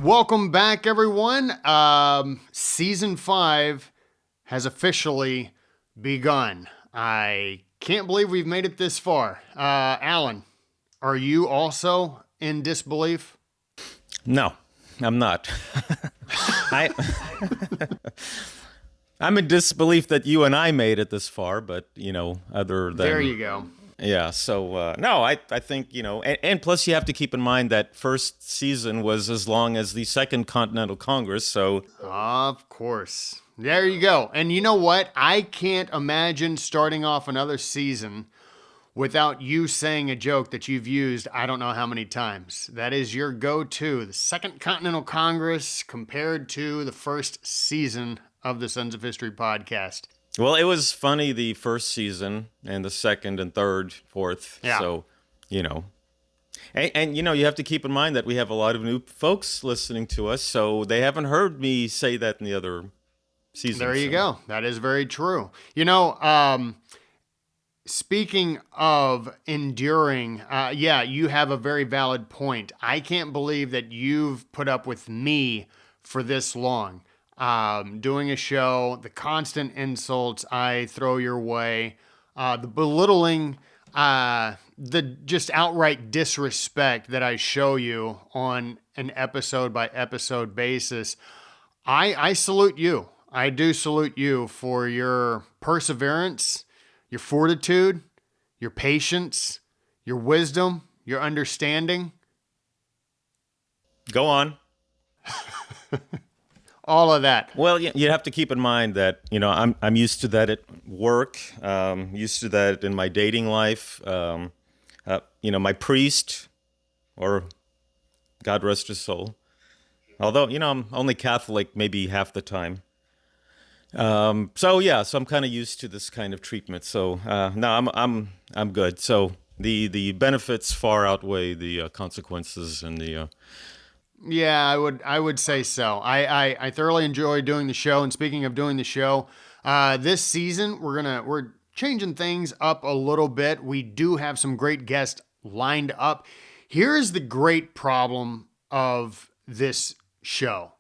Welcome back, everyone. Season 5 has officially begun. I can't believe we've made it this far. Alan, are you also in disbelief? No, I'm not. I, I'm in disbelief that you and I made it this far, but, other than... There you go. Yeah, so, no, I think, and plus you have to keep in mind that first season was as long as the Second Continental Congress, so... Of course. There you go. And you know what? I can't imagine starting off another season without you saying a joke that you've used I don't know how many times. That is your go-to, the Second Continental Congress compared to the first season of the Sons of History podcast. Well, it was funny the first season and the second and third, fourth. Yeah. So, And you have to keep in mind that we have a lot of new folks listening to us, so they haven't heard me say that in the other seasons. There you go. That is very true. Speaking of enduring, you have a very valid point. I can't believe that you've put up with me for this long. Doing a show, the constant insults I throw your way, the belittling, the just outright disrespect that I show you on an episode by episode basis. I salute you. I do salute you for your perseverance, your fortitude, your patience, your wisdom, your understanding. Go on. All of that. Well, you have to keep in mind that, I'm used to that at work, used to that in my dating life. My priest, or God rest his soul. Although, I'm only Catholic maybe half the time. So I'm kind of used to this kind of treatment. So, no, I'm good. So the benefits far outweigh the consequences and the... Yeah, I would say so. I thoroughly enjoy doing the show. And speaking of doing the show, this season we're changing things up a little bit. We do have some great guests lined up. Here's the great problem of this show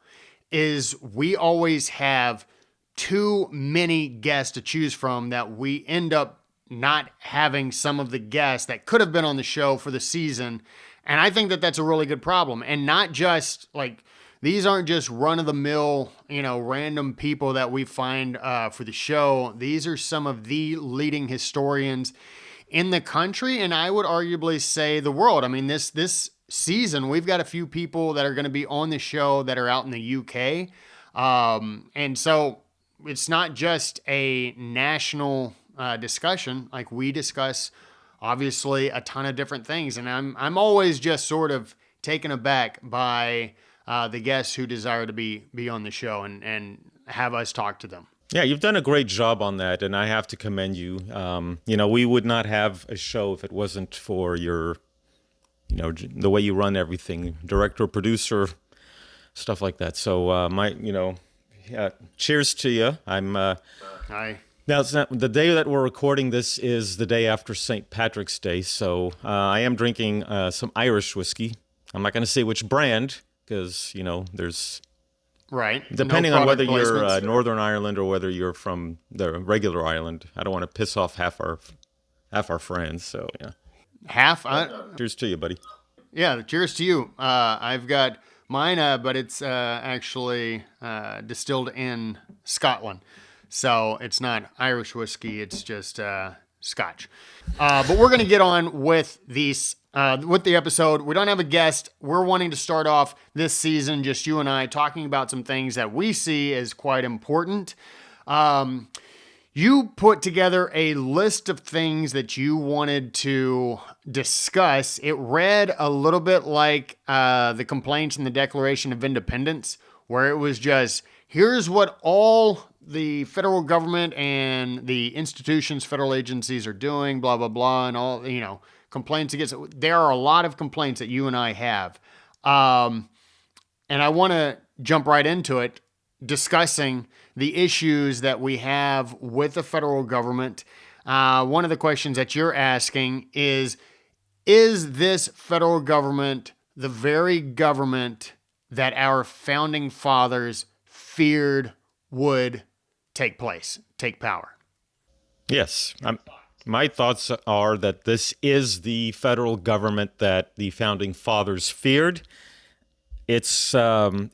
is we always have too many guests to choose from that we end up not having some of the guests that could have been on the show for the season. And I think that that's a really good problem. And not just like, these aren't just run-of-the-mill, random people that we find for the show. These are some of the leading historians in the country, and I would arguably say the world. I mean, this season, we've got a few people that are going to be on the show that are out in the UK. And so it's not just a national discussion. Like, we discuss obviously a ton of different things. And I'm always just sort of taken aback by the guests who desire to be on the show and have us talk to them. Yeah, you've done a great job on that, and I have to commend you. We would not have a show if it wasn't for your, the way you run everything, director, producer, stuff like that. So cheers to you. Hi. Now, it's not, the day that we're recording this is the day after St. Patrick's Day, so I am drinking some Irish whiskey. I'm not going to say which brand, because, there's... Right. Depending on whether you're Northern Ireland or whether you're from the regular Ireland. I don't want to piss off half our friends, so, yeah. Half? Cheers to you, buddy. Yeah, cheers to you. I've got mine, but it's actually distilled in Scotland. So it's not Irish whiskey, it's just Scotch. But we're going to get on with with the episode. We don't have a guest. We're wanting to start off this season, just you and I, talking about some things that we see as quite important. You put together a list of things that you wanted to discuss. It read a little bit like the complaints in the Declaration of Independence, where it was just, here's what all the federal government and the institutions, federal agencies are doing, blah, blah, blah, and all, complaints against it. There are a lot of complaints that you and I have. And I want to jump right into it, discussing the issues that we have with the federal government. One of the questions that you're asking is this federal government the very government that our founding fathers feared would take power? Yes. My thoughts are that this is the federal government that the founding fathers feared. It's there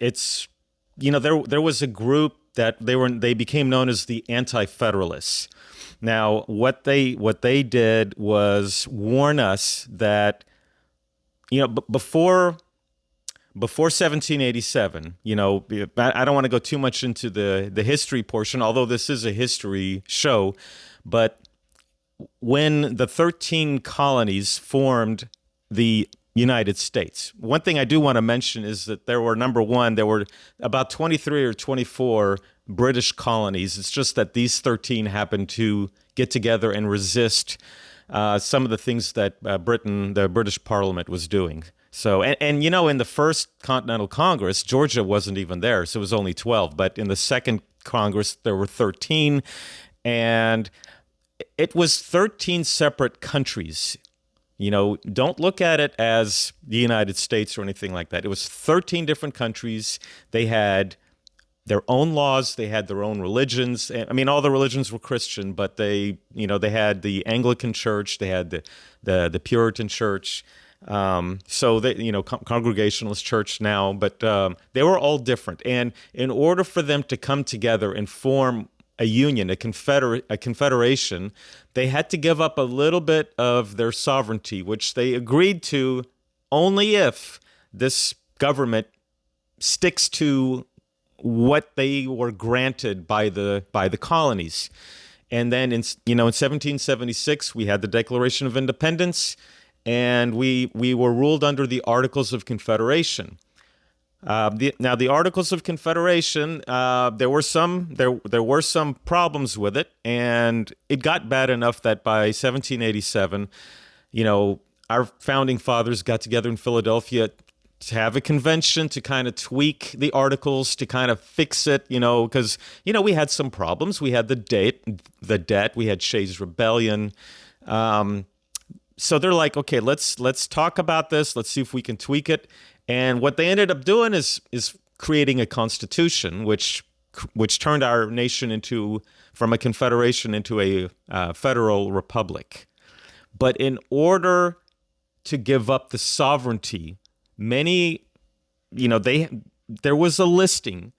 was a group that they became known as the Anti-Federalists. Now, what they did was warn us that before 1787, I don't want to go too much into the history portion, although this is a history show, but when the 13 colonies formed the United States, one thing I do want to mention is that there were about 23 or 24 British colonies. It's just that these 13 happened to get together and resist some of the things that the British Parliament was doing. So, and in the first Continental Congress, Georgia wasn't even there, so it was only 12. But in the second Congress, there were 13, and it was 13 separate countries. Don't look at it as the United States or anything like that. It was 13 different countries. They had their own laws. They had their own religions. I mean, all the religions were Christian, but they had the Anglican Church. They had the Puritan Church. So they, Congregationalist Church now, but they were all different. And in order for them to come together and form a union, a confederation, they had to give up a little bit of their sovereignty, which they agreed to only if this government sticks to what they were granted by the colonies. And then in 1776 we had the Declaration of Independence, and we were ruled under the Articles of Confederation. Now, the Articles of Confederation, there were some problems with it, and it got bad enough that by 1787, our founding fathers got together in Philadelphia to have a convention to kind of tweak the articles, to kind of fix it, because we had some problems. We had the debt, we had Shays' Rebellion. So they're like, okay, let's talk about this. Let's see if we can tweak it. And what they ended up doing is creating a constitution, which turned our nation from a confederation into a federal republic. But in order to give up the sovereignty, there was a listing,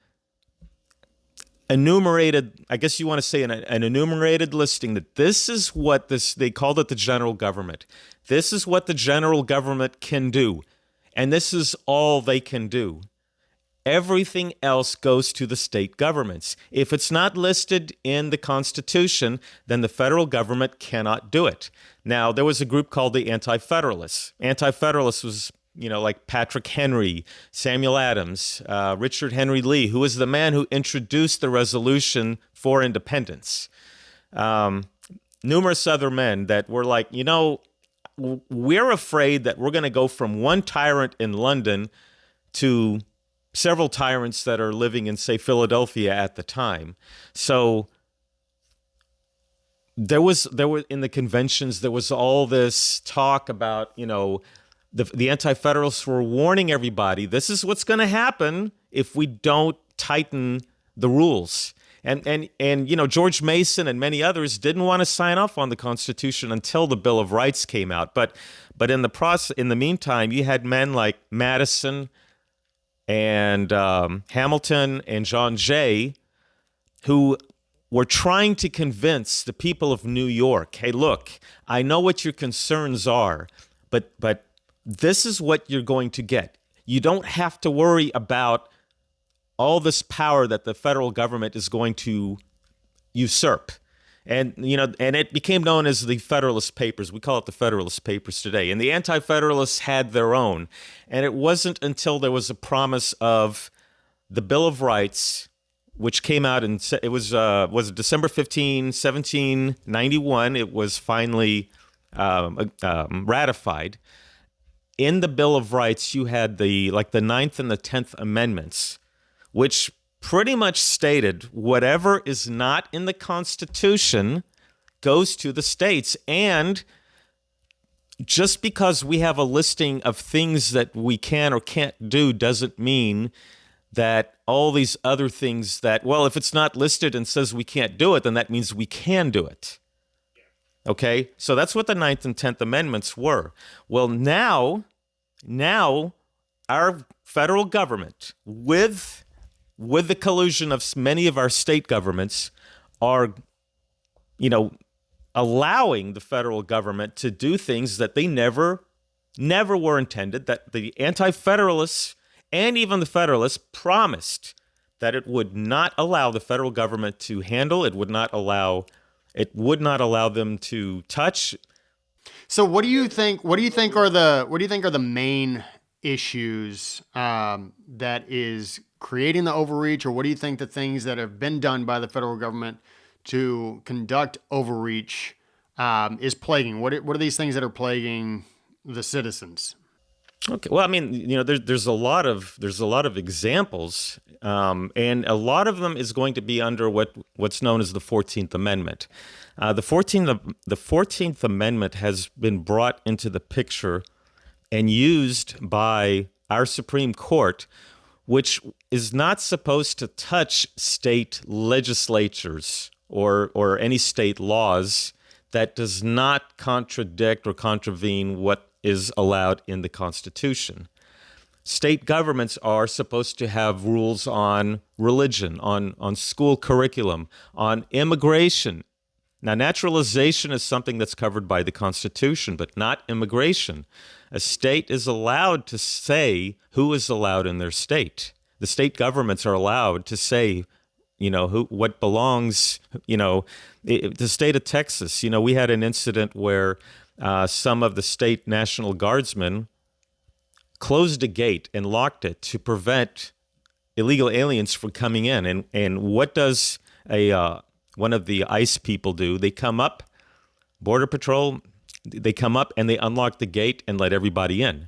enumerated, I guess you want to say an enumerated listing, that this is what they called it the general government. This is what the general government can do. And this is all they can do. Everything else goes to the state governments. If it's not listed in the Constitution, then the federal government cannot do it. Now, there was a group called the Anti-Federalists. Anti-Federalists was, like Patrick Henry, Samuel Adams, Richard Henry Lee, who was the man who introduced the Resolution for Independence. Numerous other men that were like, we're afraid that we're going to go from one tyrant in London to several tyrants that are living in, say, Philadelphia at the time. So there were in the conventions, there was all this talk about, the Anti-Federalists were warning everybody, this is what's going to happen if we don't tighten the rules. And George Mason and many others didn't want to sign off on the Constitution until the Bill of Rights came out. But in the meantime, you had men like Madison and Hamilton and John Jay, who were trying to convince the people of New York, hey, look, I know what your concerns are, but this is what you're going to get. You don't have to worry about all this power that the federal government is going to usurp. And it became known as the Federalist Papers. We call it the Federalist Papers today. And the Anti-Federalists had their own. And it wasn't until there was a promise of the Bill of Rights, which came out was December 15, 1791. It was finally ratified. In the Bill of Rights, you had the Ninth and the 10th Amendments, which pretty much stated whatever is not in the Constitution goes to the states. And just because we have a listing of things that we can or can't do doesn't mean that all these other things that, well, if it's not listed and says we can't do it, then that means we can do it. Okay? So that's what the Ninth and 10th Amendments were. Well, now our federal government, with the collusion of many of our state governments, are, you know, allowing the federal government to do things that they never were intended, that the anti-federalists and even the Federalists promised that it would not allow the federal government to handle, it would not allow them to touch. So what do you think? What do you think are the main issues that is creating the overreach, or what do you think the things that have been done by the federal government to conduct overreach is plaguing? What are these things that are plaguing the citizens? Okay. Well, I mean, there's a lot of examples, and a lot of them is going to be under what's known as the 14th Amendment. The 14th Amendment has been brought into the picture and used by our Supreme Court, which is not supposed to touch state legislatures or any state laws that does not contradict or contravene what is allowed in the Constitution. State governments are supposed to have rules on religion, on school curriculum, on immigration. Now, naturalization is something that's covered by the Constitution, but not immigration. A state is allowed to say who is allowed in their state. The state governments are allowed to say, what belongs, the state of Texas. We had an incident where some of the state National Guardsmen closed a gate and locked it to prevent illegal aliens from coming in. And what does one of the ICE people do? They come up, Border Patrol, they come up and they unlock the gate and let everybody in.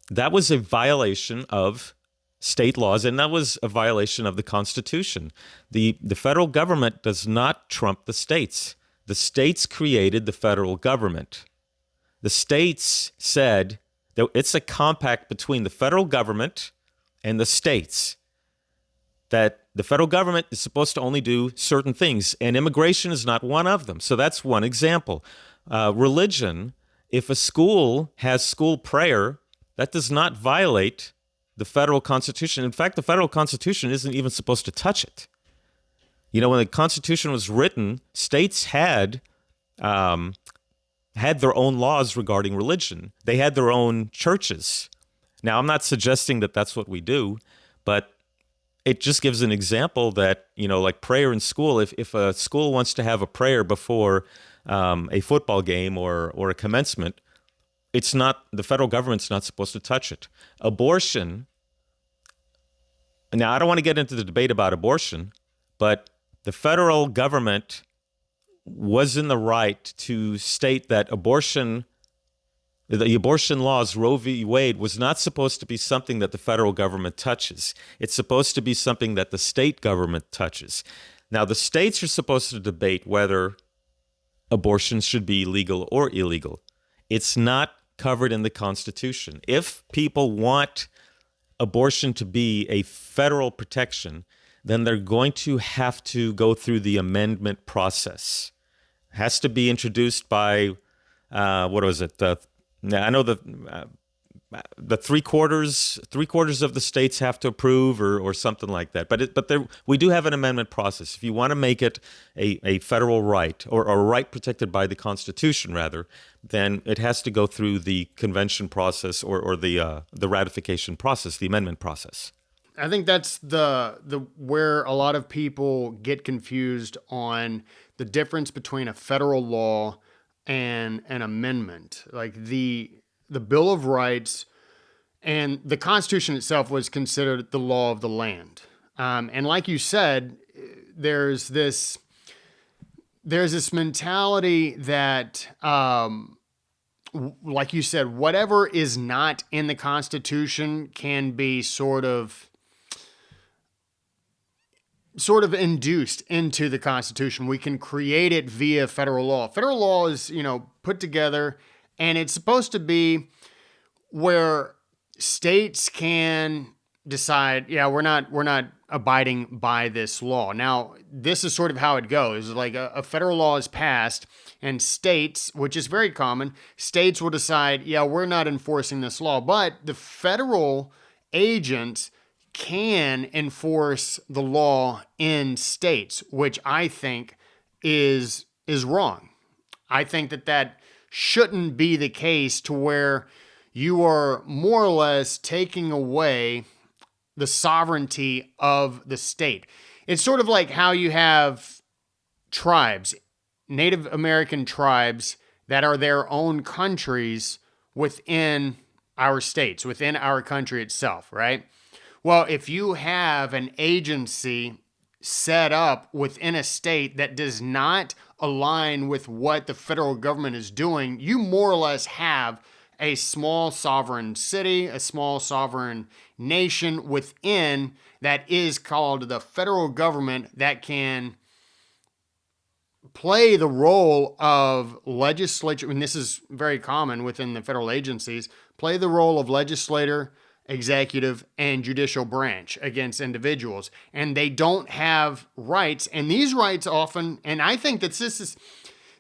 That was a violation of state laws, and that was a violation of the Constitution. The federal government does not trump the states. The states created the federal government. The states said that it's a compact between the federal government and the states that the federal government is supposed to only do certain things, and immigration is not one of them. So that's one example. Religion, if a school has school prayer, that does not violate the federal Constitution. In fact, the federal Constitution isn't even supposed to touch it. When the Constitution was written, states had their own laws regarding religion. They had their own churches. Now, I'm not suggesting that that's what we do, but it just gives an example that, like prayer in school, if a school wants to have a prayer before a football game or a commencement, the federal government's not supposed to touch it. Abortion, now I don't want to get into the debate about abortion, but the federal government was in the right to state that the abortion laws, Roe v. Wade, was not supposed to be something that the federal government touches. It's supposed to be something that the state government touches. Now, the states are supposed to debate whether abortion should be legal or illegal. It's not covered in the Constitution. If people want abortion to be a federal protection, then they're going to have to go through the amendment process. It has to be introduced by, what was it? I know the three quarters of the states have to approve or something like that. But we do have an amendment process. If you want to make it a federal right or a right protected by the Constitution, rather, then it has to go through the convention process or the ratification process, the amendment process. I think that's the where a lot of people get confused on the difference between a federal law and an amendment. Like the Bill of Rights and the Constitution itself was considered the law of the land. And like you said, there's this mentality that, like you said, whatever is not in the Constitution can be sort of induced into the Constitution. We can create it via federal law. Federal law is, put together and it's supposed to be where states can decide, yeah, we're not abiding by this law. Now, this is sort of how it goes. Like a federal law is passed, and states, which is very common, states will decide, yeah, we're not enforcing this law. But the federal agents can enforce the law in states, which I think is wrong. I think that shouldn't be the case, to where you are more or less taking away the sovereignty of the state. It's sort of like how you have tribes, Native American tribes, that are their own countries within our states, within our country itself, right? Well, if you have an agency set up within a state that does not align with what the federal government is doing, you more or less have a small sovereign city, a small sovereign nation within that is called the federal government, that can play the role of legislature, and this is very common within the federal agencies, play the role of legislator, executive, and judicial branch against individuals. And they don't have rights. And these rights often, and I think that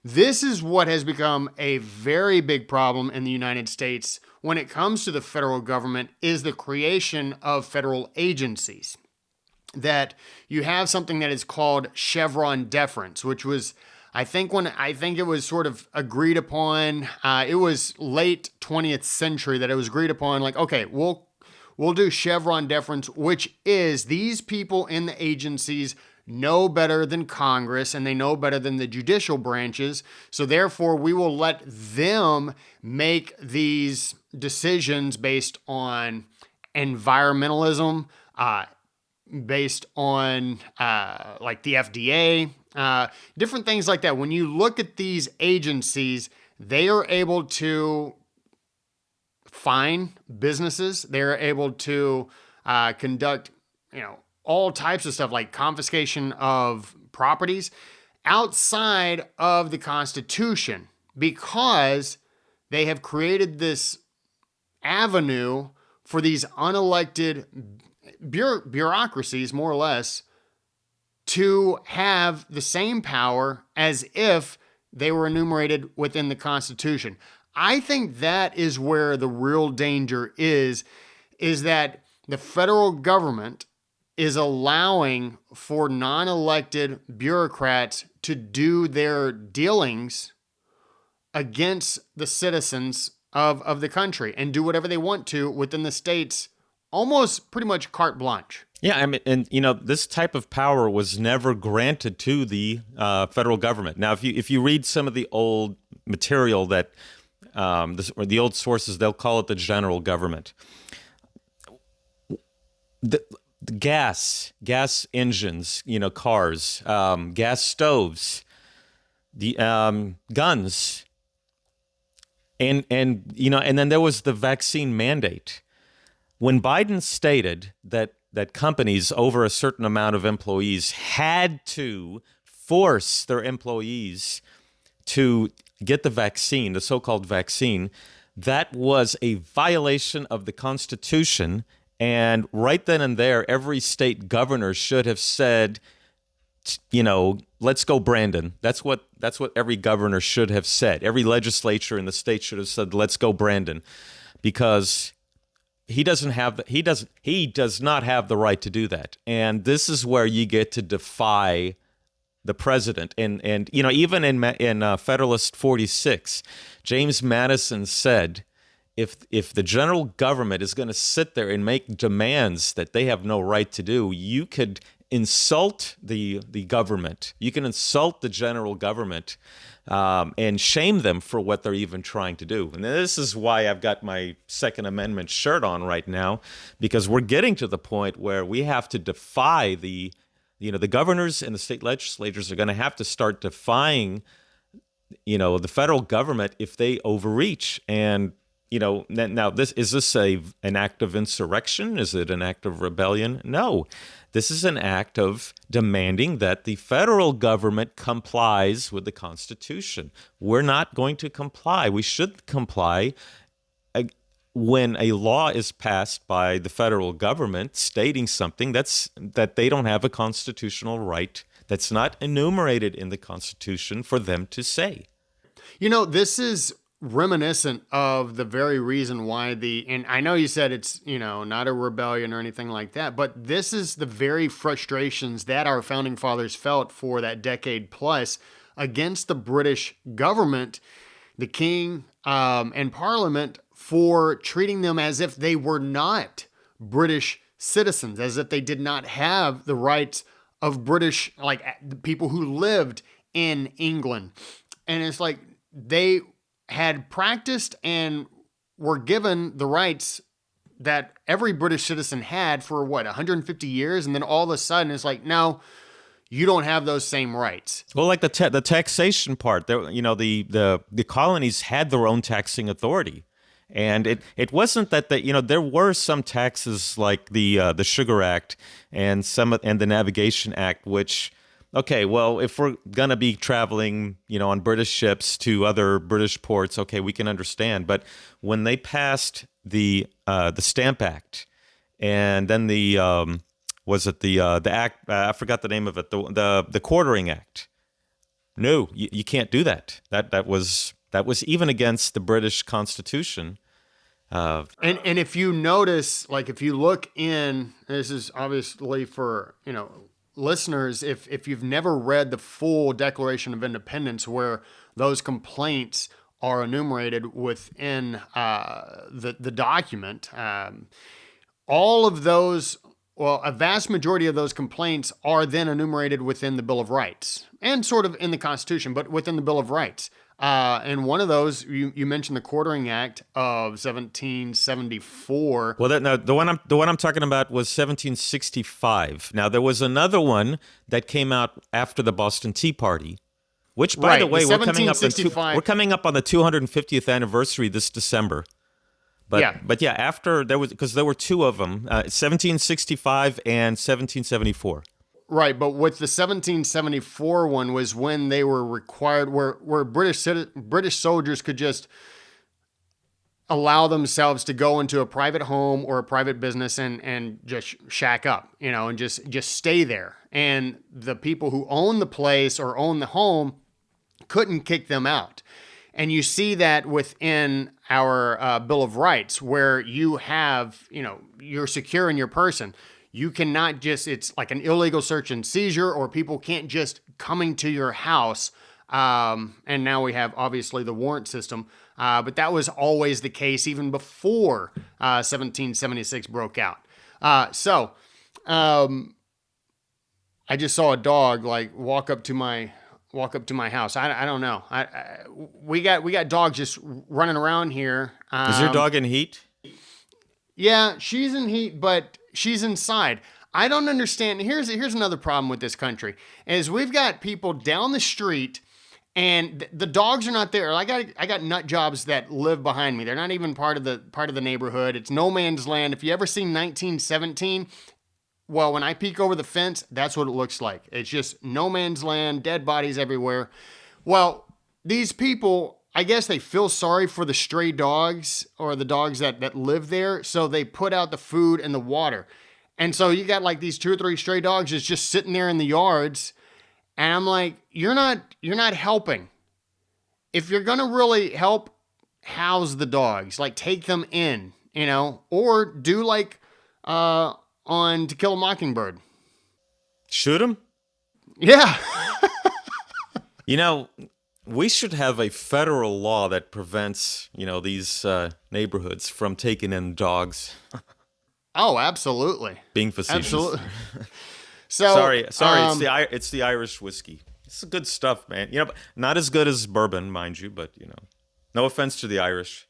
this is what has become a very big problem in the United States when it comes to the federal government, is the creation of federal agencies. That you have something that is called Chevron deference, which was, I think it was sort of agreed upon. It was late 20th century that it was agreed upon. Like, okay, we'll do Chevron deference, which is these people in the agencies know better than Congress, and they know better than the judicial branches. So therefore, we will let them make these decisions based on environmentalism, based on like the FDA, different things like that. When you look at these agencies, they are able to fine businesses. They're able to conduct, all types of stuff, like confiscation of properties outside of the Constitution, because they have created this avenue for these unelected bureaucracies, more or less, to have the same power as if they were enumerated within the Constitution. I think that is where the real danger is that the federal government is allowing for non-elected bureaucrats to do their dealings against the citizens of the country and do whatever they want to within the states, almost pretty much carte blanche. Yeah, I mean, and this type of power was never granted to the federal government. Now, if you read some of the old material that or the old sources, they'll call it the general government. The gas engines, cars, gas stoves, the guns, and then there was the vaccine mandate. When Biden stated that companies over a certain amount of employees had to force their employees to get the vaccine, the so-called vaccine, that was a violation of the Constitution. And right then and there, every state governor should have said, let's go, Brandon. That's what every governor should have said. Every legislature in the state should have said, let's go, Brandon, because he does not have the right to do that. And this is where you get to defy the president. And even in Federalist 46, James Madison said, if the general government is going to sit there and make demands that they have no right to do, you could insult the government. You can insult the general government and shame them for what they're even trying to do. And this is why I've got my Second Amendment shirt on right now, because we're getting to the point where we have to defy the governors and the state legislatures are going to have to start defying, the federal government if they overreach. And now this is this an act of insurrection? Is it an act of rebellion? No, this is an act of demanding that the federal government complies with the Constitution. We're not going to comply. We should comply when a law is passed by the federal government stating something that they don't have a constitutional right, that's not enumerated in the Constitution for them to say. This is reminiscent of the very reason why and I know you said it's, not a rebellion or anything like that, but this is the very frustrations that our founding fathers felt for that decade plus against the British government, the king, and parliament, for treating them as if they were not British citizens, as if they did not have the rights of British, like the people who lived in England. And it's like they had practiced and were given the rights that every British citizen had for 150 years. And then all of a sudden it's like, no, you don't have those same rights. Well, like the taxation part, the colonies had their own taxing authority. And it wasn't that there were some taxes like the Sugar Act and the Navigation Act, which, okay, well, if we're gonna be traveling, on British ships to other British ports, okay, we can understand. But when they passed the Stamp Act, and then the act, I forgot the name of it, the Quartering Act. No, you can't do that. That was even against the British Constitution. And if you notice, like if you look in, this is obviously for, listeners, if you've never read the full Declaration of Independence where those complaints are enumerated within the document, all of those, well, a vast majority of those complaints are then enumerated within the Bill of Rights and sort of in the Constitution, but within the Bill of Rights. And one of those, you mentioned the Quartering Act of 1774. Well, the one I'm talking about was 1765. Now, there was another one that came out after the Boston Tea Party, which, by the way, we're coming up on the 250th anniversary this December. But yeah, after because there were two of them, 1765 and 1774. Right, but with the 1774 one was when they were required, where British soldiers could just allow themselves to go into a private home or a private business and just shack up, and just stay there. And the people who own the place or own the home couldn't kick them out. And you see that within our Bill of Rights, where you have, you're secure in your person. You cannot it's like an illegal search and seizure, or people can't just come into your house. And now we have obviously the warrant system. But that was always the case even before 1776 broke out. I just saw a dog like walk up to my house. I don't know. We got dogs just running around here. Is your dog in heat? Yeah, she's in heat, but she's inside. I don't understand. Here's another problem with this country is we've got people down the street and the dogs are not there. I got nut jobs that live behind me. They're not even part of the neighborhood. It's no man's land. If you ever seen 1917, well, when I peek over the fence, that's what it looks like. It's just no man's land, dead bodies everywhere. Well, these people, I guess they feel sorry for the stray dogs or the dogs that live there, so they put out the food and the water. And so you got like these 2 or 3 stray dogs just sitting there in the yards, and I'm like, you're not helping. If you're gonna really help, house the dogs, like take them in, or do like on To Kill a Mockingbird. Shoot them? Yeah. We should have a federal law that prevents, these neighborhoods from taking in dogs. Oh, absolutely. Being facetious. Absolutely. So sorry. It's the Irish whiskey. It's good stuff, man. Not as good as bourbon, mind you, but no offense to the Irish.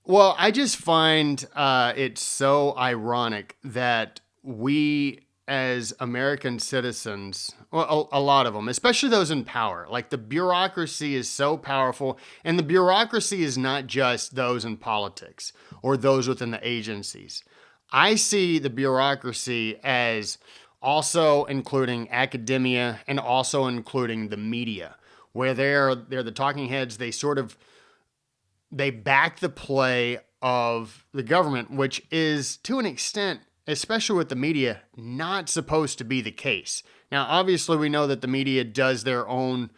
Well, I just find it so ironic that we as American citizens, well, a lot of them, especially those in power, like the bureaucracy is so powerful, and the bureaucracy is not just those in politics or those within the agencies. I see the bureaucracy as also including academia and also including the media, where they're the talking heads. They back the play of the government, which is to an extent, especially with the media, not supposed to be the case. Now, obviously, we know that the media does their own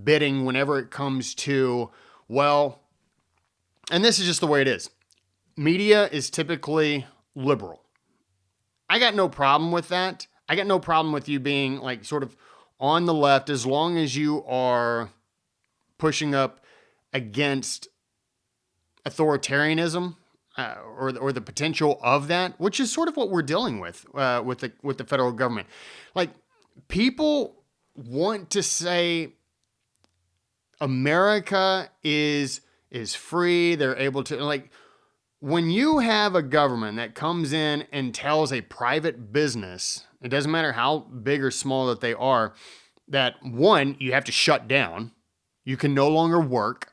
bidding whenever it comes to, well, and this is just the way it is. Media is typically liberal. I got no problem with that. I got no problem with you being like sort of on the left as long as you are pushing up against authoritarianism or the potential of that, which is sort of what we're dealing with the federal government. Like people want to say America is free. They're able to like when you have a government that comes in and tells a private business, it doesn't matter how big or small that they are, that one, you have to shut down, you can no longer work,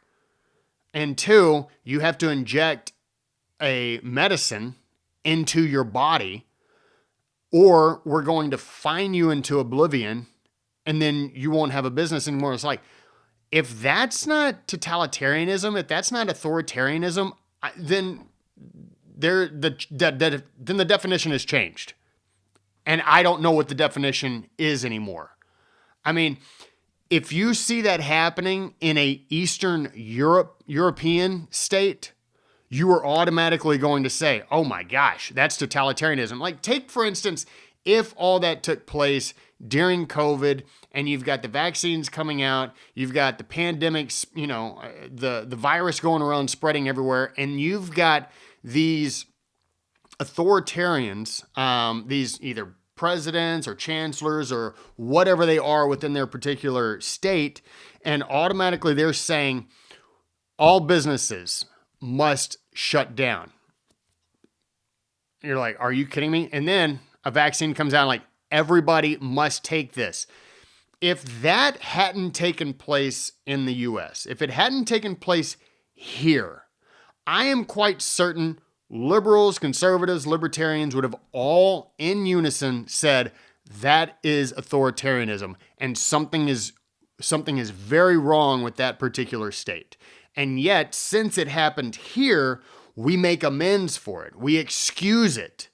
and two, you have to inject a medicine into your body, or we're going to fine you into oblivion, and then you won't have a business anymore. It's like, if that's not totalitarianism, if that's not authoritarianism, then then the definition has changed. And I don't know what the definition is anymore. I mean, if you see that happening in a Eastern European state, you are automatically going to say, oh my gosh, that's totalitarianism. Like take, for instance, if all that took place during COVID and you've got the vaccines coming out, you've got the pandemics, the virus going around spreading everywhere, and you've got these authoritarians, these either presidents or chancellors or whatever they are within their particular state, and automatically they're saying all businesses must shut down. You're like, are you kidding me? And then a vaccine comes out like, everybody must take this. If that hadn't taken place in the US, if it hadn't taken place here, I am quite certain liberals, conservatives, libertarians would have all in unison said that is authoritarianism and something is very wrong with that particular state. And yet, since it happened here, we make amends for it. We excuse it.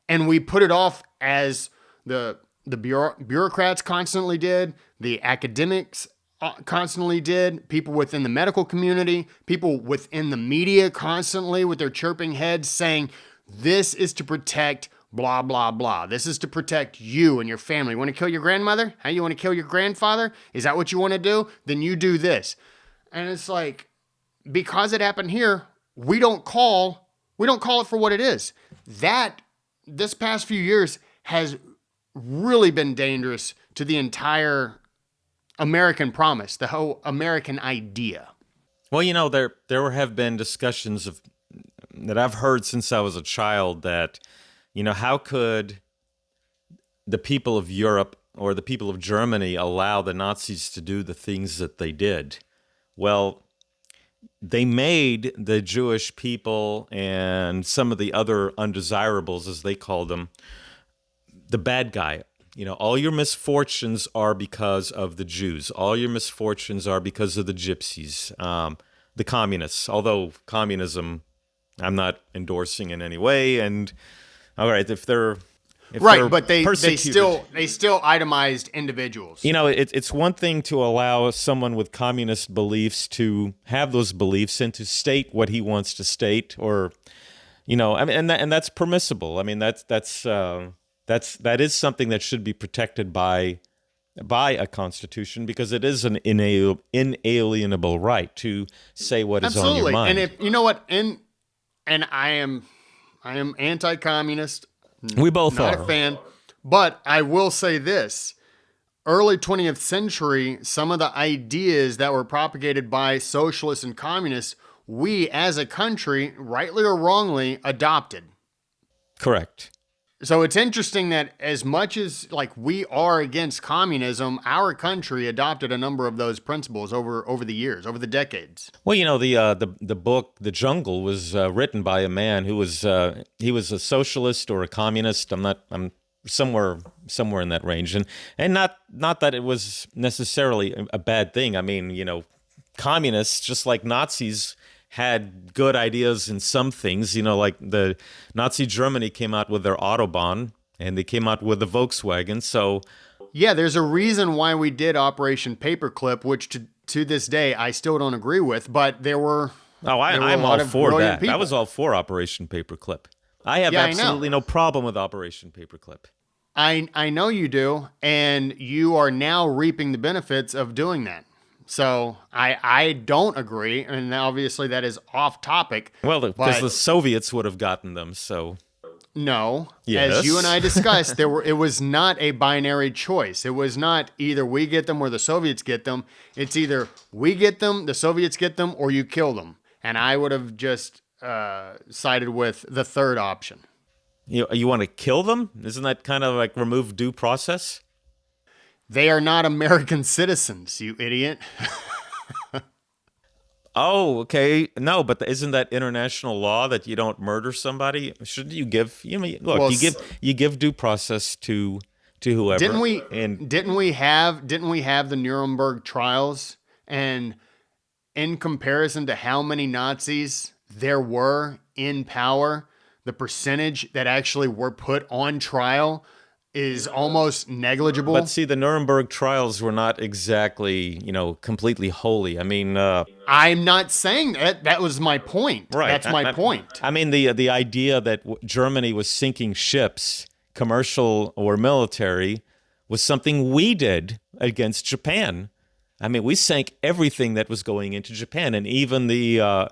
And we put it off as the bureaucrats constantly did, the academics constantly did, people within the medical community, people within the media constantly with their chirping heads saying, this is to protect blah, blah, blah. This is to protect you and your family. You want to kill your grandmother? How you want to kill your grandfather? Is that what you want to do? Then you do this. And it's like, because it happened here, we don't call it for what it is. That this past few years has really been dangerous to the entire American promise, the whole American idea. Well, there have been discussions that I've heard since I was a child that, how could the people of Europe or the people of Germany allow the Nazis to do the things that they did? Well, they made the Jewish people and some of the other undesirables, as they called them, the bad guy. All your misfortunes are because of the Jews. All your misfortunes are because of the gypsies, the communists. Although communism, I'm not endorsing in any way. And all right, if they're but they still itemized individuals. It's one thing to allow someone with communist beliefs to have those beliefs and to state what he wants to state, or and that's permissible. I mean, that is something that should be protected by a constitution, because it is an inalienable right to say what is on your mind. And if you know what, and I am anti-communist. We both not are. Not a fan, but I will say this: early 20th century, some of the ideas that were propagated by socialists and communists, we as a country, rightly or wrongly, adopted. Correct. So it's interesting that as much as like we are against communism, our country adopted a number of those principles over the years, over the decades. Well, the book The Jungle was written by a man who was he was a socialist or a communist. I'm somewhere in that range, and not that it was necessarily a bad thing. I mean, communists, just like Nazis, had good ideas in some things. Like the Nazi Germany came out with their Autobahn, and they came out with the Volkswagen. So Yeah, there's a reason why we did Operation Paperclip, which to this day I still don't agree with, but there were a I'm lot all of for brilliant that. I people. was all for Operation Paperclip. I have Yeah, I know. absolutely no problem with Operation Paperclip. I know you do, and you are now reaping the benefits of doing that. So I don't agree, and obviously that is off topic. Well, because But the Soviets would have gotten them. So no, as you and yes. I discussed, it was not a binary choice. It was not either we get them or the Soviets get them. It's either we get them, the Soviets get them, or you kill them. And I would have just sided with the third option. You want to kill them? Isn't that kind of like remove due process? They are not American citizens, you idiot. Oh, okay. No, but isn't that international law that you don't murder somebody? Shouldn't you give? Look, Well, you give due process to didn't whoever. we And didn't we have the Nuremberg trials, and in comparison to how many Nazis there were in power, the percentage that actually were put on trial is almost but negligible. see, the Nuremberg trials were not exactly completely holy. I mean, I'm not saying that. That was my point. right? That's my point. I mean the idea that Germany was sinking ships, commercial or military, was something we did against Japan. I mean, we sank everything that was going into Japan, and even the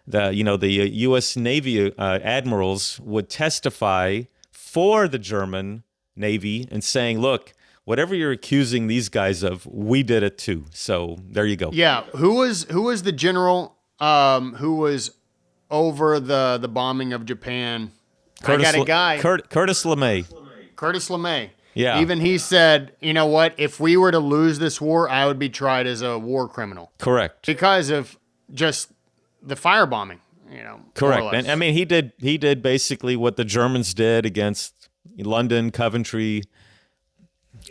U.S. Navy admirals would testify for the German Navy and saying, "Look, whatever you're accusing these guys of, we did it too." So there you go. Yeah, who was the general who was over the bombing of Japan? I got a guy, Curtis LeMay. Curtis LeMay. Yeah, Even he said, you know what? If we were to lose this war, I would be tried as a war criminal correct. because of just the firebombing. More or Correct. less. And I mean, he did basically what the Germans did against London, Coventry,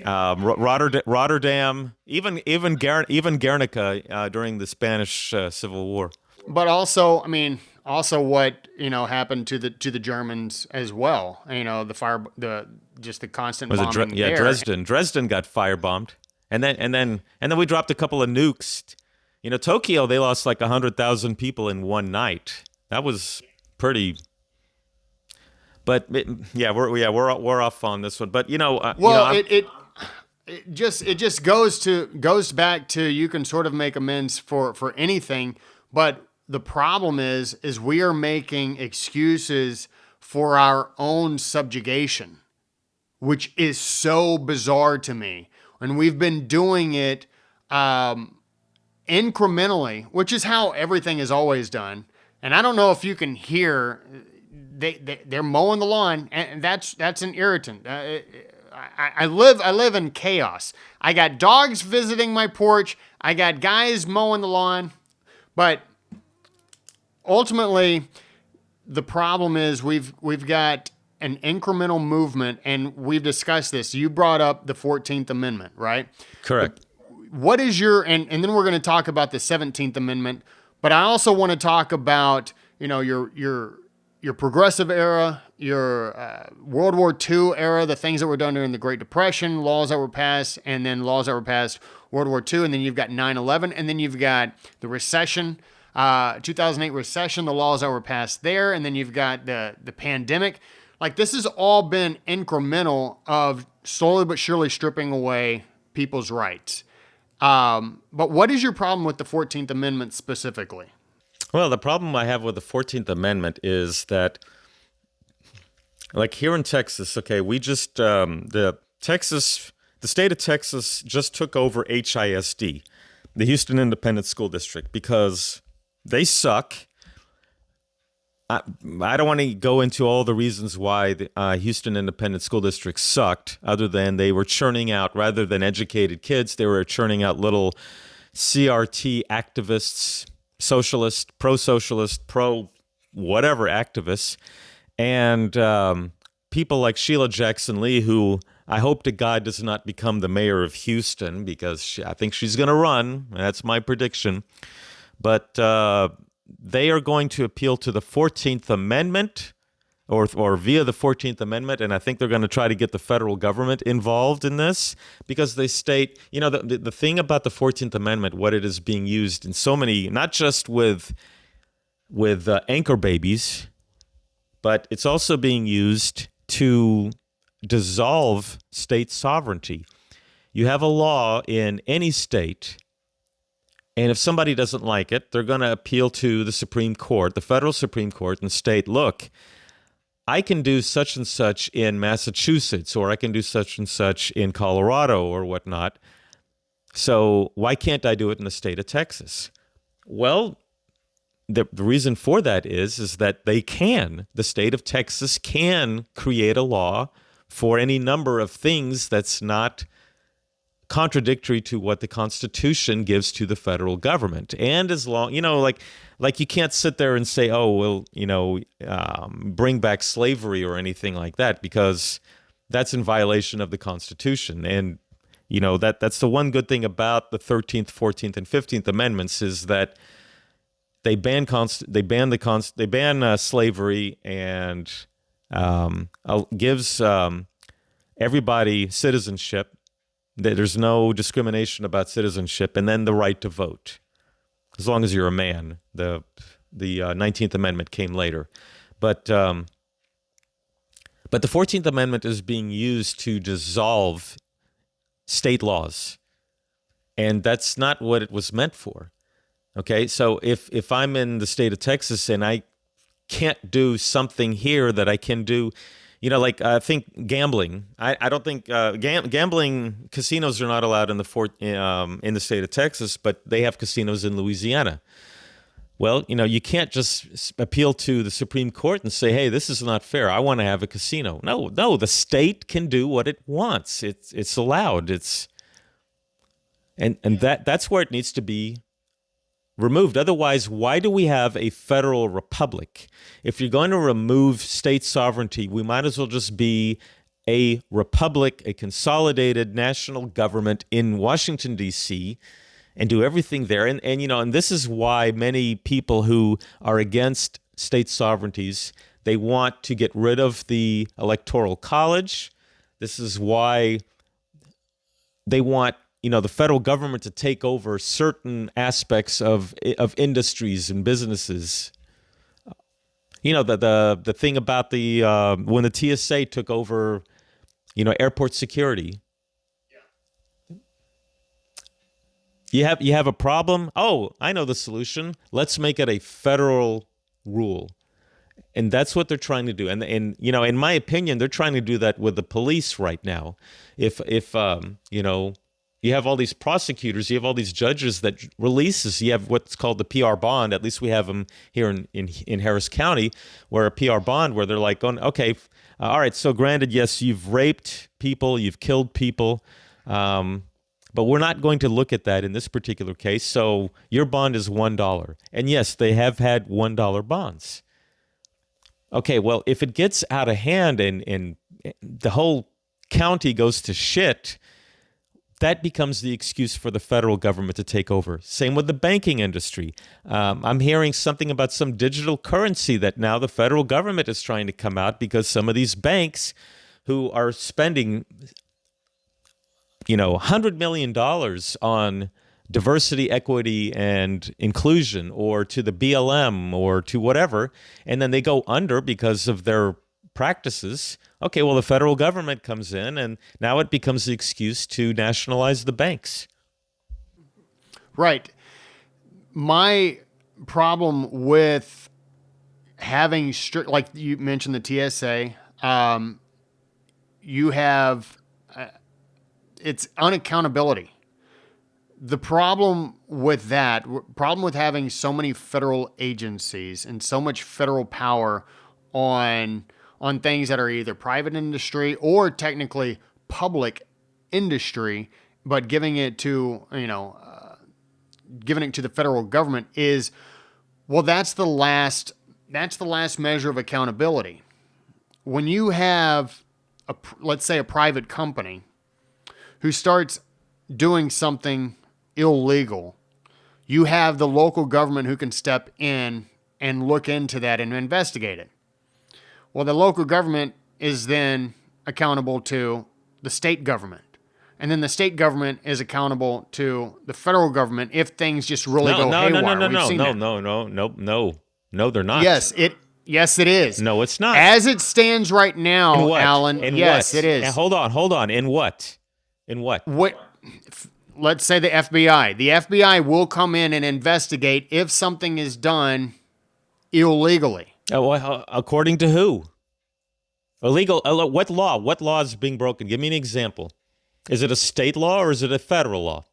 Rotterdam, even Guernica during the Spanish Civil War. But also, I mean, also what happened to the Germans as well. The just the constant Was it bombing Yeah, there. Dresden? Dresden got firebombed, and then we dropped a couple of nukes. Tokyo, they lost like 100,000 people in one night. That was pretty. But we're off on this one. But Well, it just goes back to you can sort of make amends for anything, but the problem is we are making excuses for our own subjugation, which is so bizarre to me. And we've been doing it incrementally, which is how everything is always done. And I don't know if you can hear they're mowing the lawn, and that's an irritant. I live in chaos. I got dogs visiting my porch. I got guys mowing the lawn, but ultimately, the problem is we've got an incremental movement, and we've discussed this. You brought up the 14th Amendment, right? correct. What is and then we're going to talk about the 17th Amendment, but I also want to talk about your progressive era, your World War II era, the things that were done during the Great Depression, laws that were passed, and then laws that were passed World War II, and then you've got 9/11, and then you've got the recession, 2008 recession, the laws that were passed there, and then you've got the pandemic. Like, this has all been incremental of slowly but surely stripping away people's rights. But what is your problem with the 14th Amendment specifically? Well, the problem I have with the 14th Amendment is that, like here in Texas, okay, we just the state of Texas just took over HISD, the Houston Independent School District, because they suck. I, I don't want to go into all the reasons why the Houston Independent School District sucked, other than they were churning out, rather than educated kids, they were churning out little CRT activists, socialist, pro whatever activists, and people like Sheila Jackson Lee, who I hope to God does not become the mayor of Houston, because I think she's going to run. That's my prediction. But they are going to appeal to the 14th Amendment, or via the 14th Amendment, and I think they're going to try to get the federal government involved in this, because they state, the thing about the 14th Amendment, what it is being used in so many, not just with anchor babies, but it's also being used to dissolve state sovereignty. You have a law in any state, and if somebody doesn't like it, they're going to appeal to the Supreme Court, the federal Supreme Court, and state, look, I can do such and such in Massachusetts, or I can do such and such in Colorado or whatnot. So why can't I do it in the state of Texas? Well, the reason for that is that they can. The state of Texas can create a law for any number of things that's not contradictory to what the Constitution gives to the federal government. And as long, like you can't sit there and say, oh, well, bring back slavery or anything like that, because that's in violation of the Constitution. And, that's the one good thing about the 13th, 14th, and 15th Amendments, is that they ban slavery, and gives everybody citizenship. There's no discrimination about citizenship, and then the right to vote, as long as you're a man. The 19th Amendment came later, but the 14th Amendment is being used to dissolve state laws, and that's not what it was meant for. Okay, so if I'm in the state of Texas and I can't do something here that I can do, like I think gambling. I don't think gambling casinos are not allowed in the state of Texas, but they have casinos in Louisiana. Well, you can't just appeal to the Supreme Court and say, hey, this is not fair. I want to have a casino. No, the state can do what it wants. It's allowed. That's where it needs to be removed. Otherwise, why do we have a federal republic? If you're going to remove state sovereignty, we might as well just be a republic, a consolidated national government in Washington, D.C., and do everything there. And this is why many people who are against state sovereignties, they want to get rid of the Electoral College. This is why they want the federal government to take over certain aspects of industries and businesses. The thing about when the TSA took over, airport security. You have a problem? Oh, I know the solution. Let's make it a federal rule. And that's what they're trying to do. And in my opinion, they're trying to do that with the police right now. If you have all these prosecutors, you have all these judges that releases, you have what's called the PR bond. At least we have them here in Harris County, where a PR bond, where they're like, okay, all right, so granted, yes, you've raped people, you've killed people, but we're not going to look at that in this particular case. So your bond is $1. And yes, they have had $1 bonds. Okay, well, if it gets out of hand and the whole county goes to shit, that becomes the excuse for the federal government to take over. Same with the banking industry. I'm hearing something about some digital currency that now the federal government is trying to come out, because some of these banks who are spending, $100 million on diversity, equity, and inclusion, or to the BLM, or to whatever, and then they go under because of their practices. Okay, well, the federal government comes in, and now it becomes the excuse to nationalize the banks. Right. My problem with having strict, like you mentioned, the TSA, you have it's unaccountability. The problem with that, problem with having so many federal agencies and so much federal power on things that are either private industry or technically public industry, but giving it to the federal government is, well, that's the last measure of accountability. When you have let's say a private company who starts doing something illegal, you have the local government who can step in and look into that and investigate it. Well, the local government is then accountable to the state government. And then the state government is accountable to the federal government if things just really go haywire. No, they're not. Yes, it is. No, it's not. As it stands right now, In what? Alan, In yes, what? it is. Hold on. In what? Let's say the FBI. The FBI will come in and investigate if something is done illegally. According to who? Illegal. What law? What law is being broken? Give me an example. Is it a state law or is it a federal law?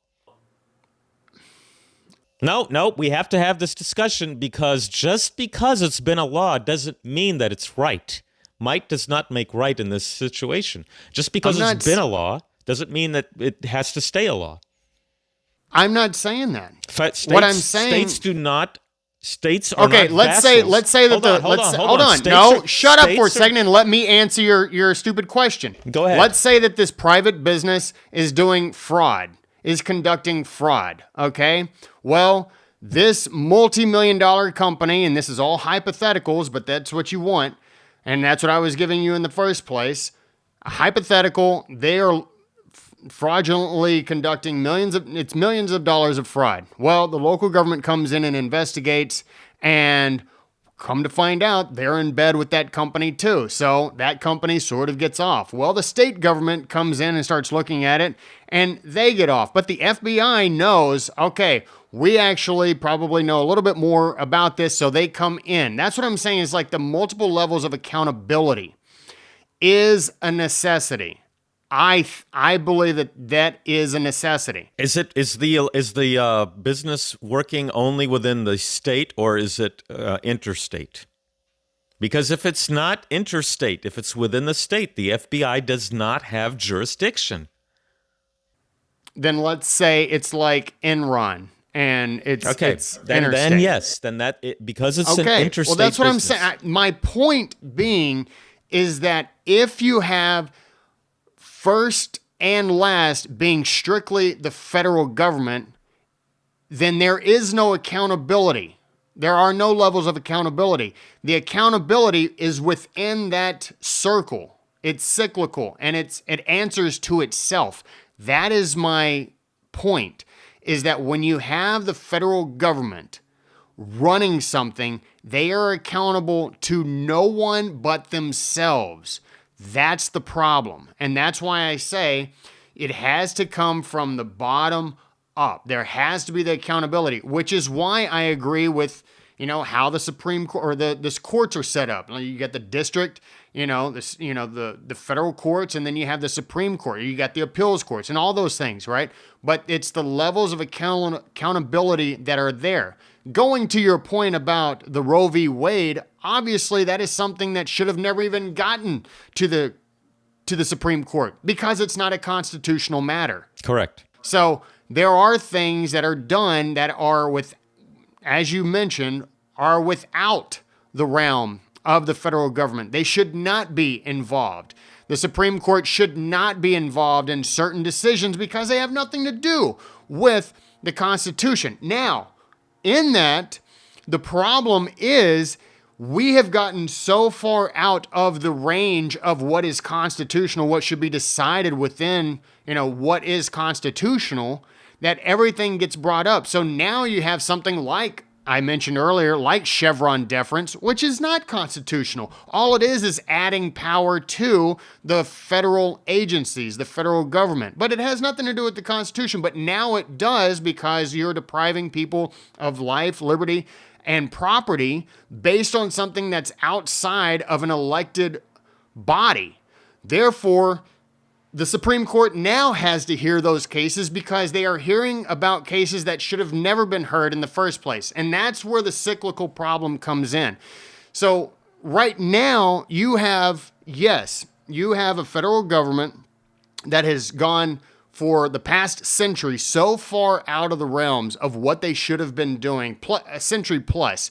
No, we have to have this discussion because just because it's been a law doesn't mean that it's right. Might does not make right in this situation. Just because it's been a law doesn't mean that it has to stay a law. I'm not saying that. What I'm saying, states are okay. Not Let's vassals. say that hold on. No, shut up for a second and let me answer your stupid question. Go ahead. Let's say that this private business is doing fraud, is conducting fraud. Okay. Well, this multi-million-dollar company, and this is all hypotheticals, but that's what you want, and that's what I was giving you in the first place. A hypothetical, they are fraudulently conducting millions of dollars of fraud. Well, the local government comes in and investigates, and come to find out, they're in bed with that company too. So that company sort of gets off. Well, the state government comes in and starts looking at it, and they get off. But the FBI knows, okay, we actually probably know a little bit more about this, so they come in. That's what I'm saying is like the multiple levels of accountability is a necessity. I believe that is a necessity. Is the business working only within the state or is it interstate? Because if it's not interstate, if it's within the state, the FBI does not have jurisdiction. Then let's say it's like Enron and it's then interstate. Yes, because it's an interstate. Well, that's what business. I'm saying. My point being is that if you have first and last being strictly the federal government, then there is no accountability. There are no levels of accountability. The accountability is within that circle. It's cyclical and it answers to itself. That is my point, is that when you have the federal government running something, they are accountable to no one but themselves. That's the problem. And that's why I say it has to come from the bottom up. There has to be the accountability, which is why I agree with, how the Supreme Court or this courts are set up. You get the district, the federal courts, and then you have the Supreme Court. You got the appeals courts and all those things, right? But it's the levels of accountability that are there. Going to your point about the Roe v. Wade, obviously that is something that should have never even gotten to the Supreme Court because it's not a constitutional matter. Correct. So there are things that are done that are as you mentioned, are without the realm of the federal government. They should not be involved. The Supreme Court should not be involved in certain decisions because they have nothing to do with the Constitution. Now, in that, the problem is we have gotten so far out of the range of what is constitutional, what should be decided within, what is constitutional, that everything gets brought up. So now you have something like I mentioned earlier, like Chevron deference, which is not constitutional. All it is adding power to the federal agencies, the federal government. But it has nothing to do with the Constitution. But now it does because you're depriving people of life, liberty, and property based on something that's outside of an elected body. Therefore, the Supreme Court now has to hear those cases because they are hearing about cases that should have never been heard in the first place. And that's where the cyclical problem comes in. So right now, you have a federal government that has gone for the past century so far out of the realms of what they should have been doing, a century plus,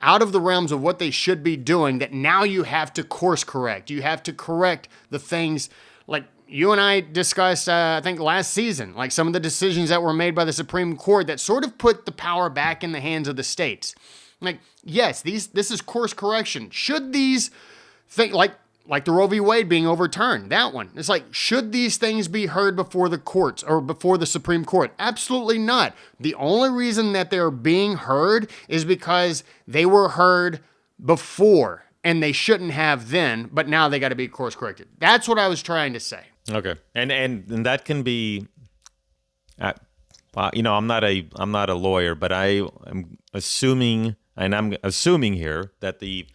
out of the realms of what they should be doing, that now you have to course correct. You have to correct the things like you and I discussed, I think last season, like some of the decisions that were made by the Supreme Court that sort of put the power back in the hands of the states. Like, yes, this is course correction. Should these things, like the Roe v. Wade being overturned, that one, it's like, should these things be heard before the courts or before the Supreme Court? Absolutely not. The only reason that they're being heard is because they were heard before and they shouldn't have then, but now they got to be course corrected. That's what I was trying to say. Okay, and that can be, I'm not a lawyer, but I am assuming, and I'm assuming here that the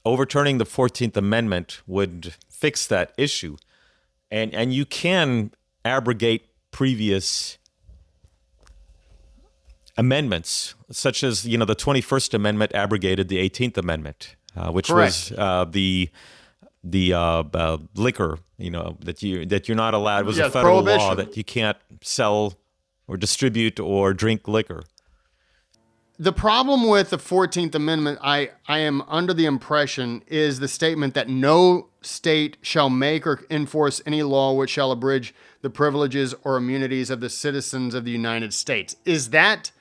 overturning the 14th Amendment would fix that issue, and you can abrogate previous amendments, such as the 21st Amendment abrogated the 18th Amendment, which Correct. was the liquor, that you're not allowed. It was a Yes, federal law prohibition. that you can't sell or distribute or drink liquor. The problem with the 14th Amendment, I am under the impression, is the statement that no state shall make or enforce any law which shall abridge the privileges or immunities of the citizens of the United States. Is that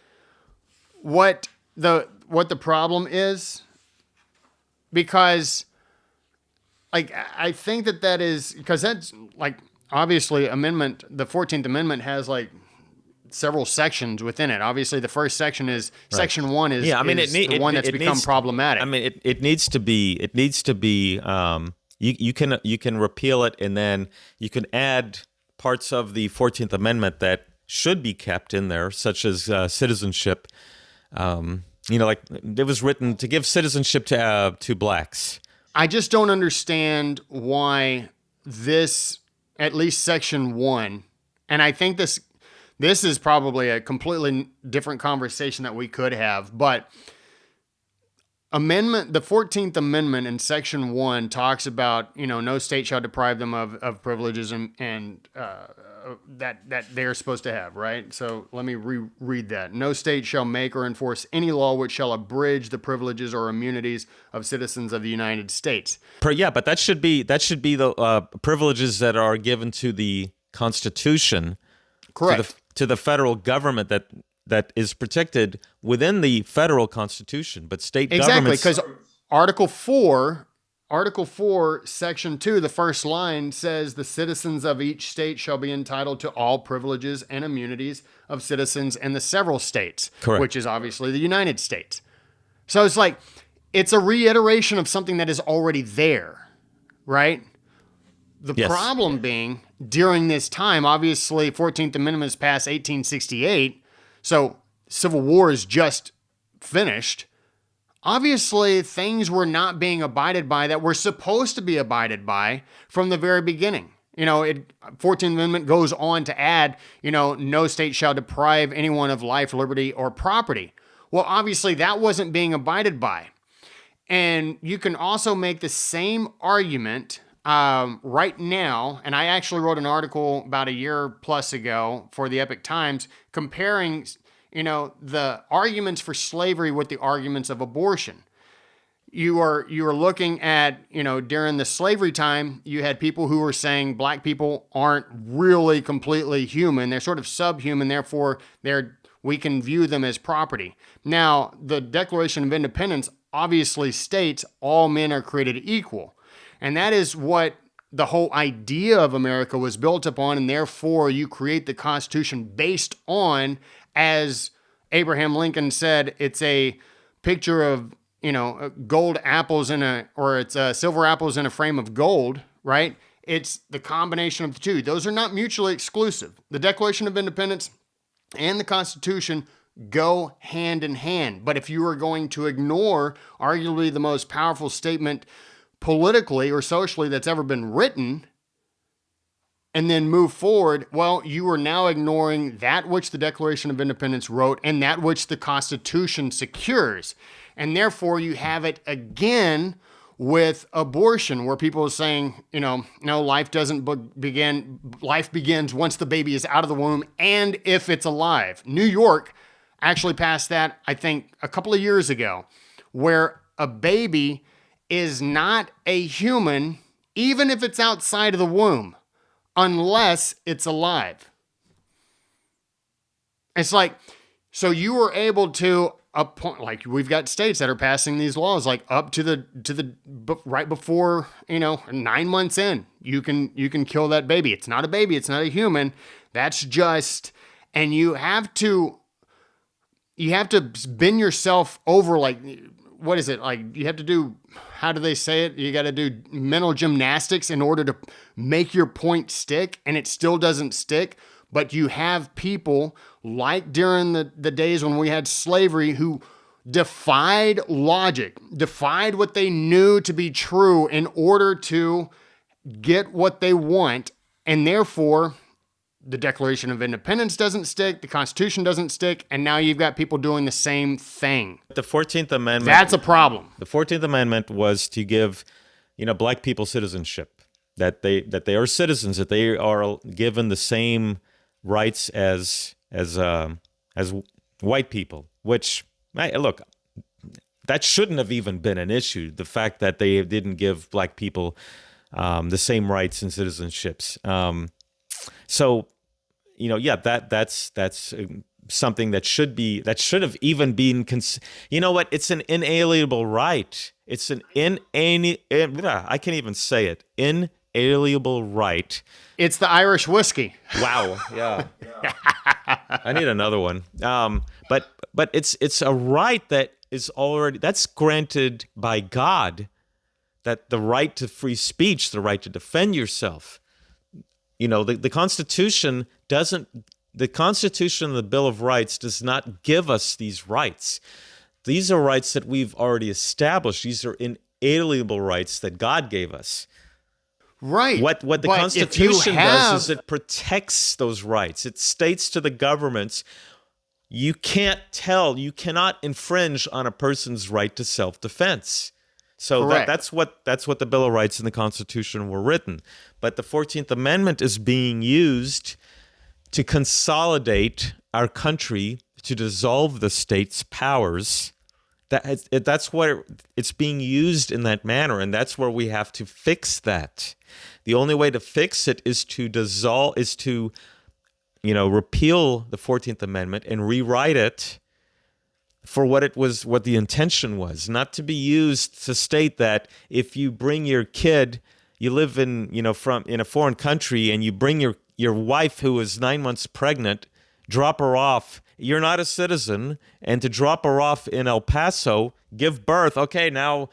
what the problem is? Because like I think that is because that's like obviously the 14th Amendment has like several sections within it. Obviously, the first section is Section 1 is, the one that's become problematic. I mean, it needs to be. You can repeal it, and then you can add parts of the 14th Amendment that should be kept in there, such as citizenship. Like it was written to give citizenship to blacks. I just don't understand why this, at least Section 1, and I think this is probably a completely different conversation that we could have, but the 14th Amendment in Section 1 talks about, no state shall deprive them of privileges and that they're supposed to have, right? So let me reread that. No state shall make or enforce any law which shall abridge the privileges or immunities of citizens of the United States. But that should be the privileges that are given to the Constitution. Correct. To the federal government that is protected within the federal Constitution, but state governments... Exactly, because Article 4, Section 2, the first line says the citizens of each state shall be entitled to all privileges and immunities of citizens in the several states, Correct. Which is obviously the United States. So it's like, it's a reiteration of something that is already there, right? The Yes. problem being, during this time, obviously 14th Amendment was passed 1868, so Civil War is just finished. Obviously, things were not being abided by that were supposed to be abided by from the very beginning. 14th Amendment goes on to add, no state shall deprive anyone of life, liberty, or property. Well, obviously, that wasn't being abided by. And you can also make the same argument right now, and I actually wrote an article about a year plus ago for the Epic Times comparing, the arguments for slavery with the arguments of abortion. You are looking at, during the slavery time, you had people who were saying black people aren't really completely human. They're sort of subhuman, therefore we can view them as property. Now, the Declaration of Independence obviously states all men are created equal. And that is what the whole idea of America was built upon, and therefore you create the Constitution based on, as Abraham Lincoln said, it's a picture of, gold apples it's silver apples in a frame of gold, right? It's the combination of the two. Those are not mutually exclusive. The Declaration of Independence and the Constitution go hand in hand. But if you are going to ignore arguably the most powerful statement politically or socially that's ever been written, and then move forward, well, you are now ignoring that which the Declaration of Independence wrote and that which the Constitution secures. And therefore, you have it again with abortion, where people are saying, no, life doesn't begin. Life begins once the baby is out of the womb and if it's alive. New York actually passed that, I think, a couple of years ago, where a baby is not a human, even if it's outside of the womb, unless it's alive. It's like, so you were able to appoint, like we've got states that are passing these laws, like up to the right before, 9 months in, you can kill that baby. It's not a baby. It's not a human. That's just, and you have to bend yourself over, like, what is it? Like, you have to do, how do they say it? You got to do mental gymnastics in order to make your point stick, and it still doesn't stick. But you have people like during the days when we had slavery who defied logic, defied what they knew to be true in order to get what they want. And therefore, the Declaration of Independence doesn't stick, the Constitution doesn't stick, and now you've got people doing the same thing. The 14th Amendment. That's a problem. The 14th Amendment was to give, black people citizenship, that they are citizens, that they are given the same rights as white people. Which, look, that shouldn't have even been an issue. The fact that they didn't give black people the same rights and citizenships. That's something that should have even been. You know what? It's an inalienable right. It's an I can't even say it. Inalienable right. It's the Irish whiskey. Wow. Yeah. I need another one. But it's a right that is already, that's granted by God. That the right to free speech, the right to defend yourself. The Constitution the Constitution and the Bill of Rights does not give us these rights. These are rights that we've already established. These are inalienable rights that God gave us. Right. What the Constitution does is it protects those rights. It states to the governments, you cannot infringe on a person's right to self-defense. So that's what the Bill of Rights and the Constitution were written. But the 14th Amendment is being used to consolidate our country, to dissolve the state's powers. That's where it's being used in that manner, and that's where we have to fix that. The only way to fix it is to repeal the 14th Amendment and rewrite it for what the intention was, not to be used to state that if you bring your kid, you live in a foreign country, and you bring your wife who is 9 months pregnant, drop her off. You're not a citizen, and to drop her off in El Paso, give birth. Okay, now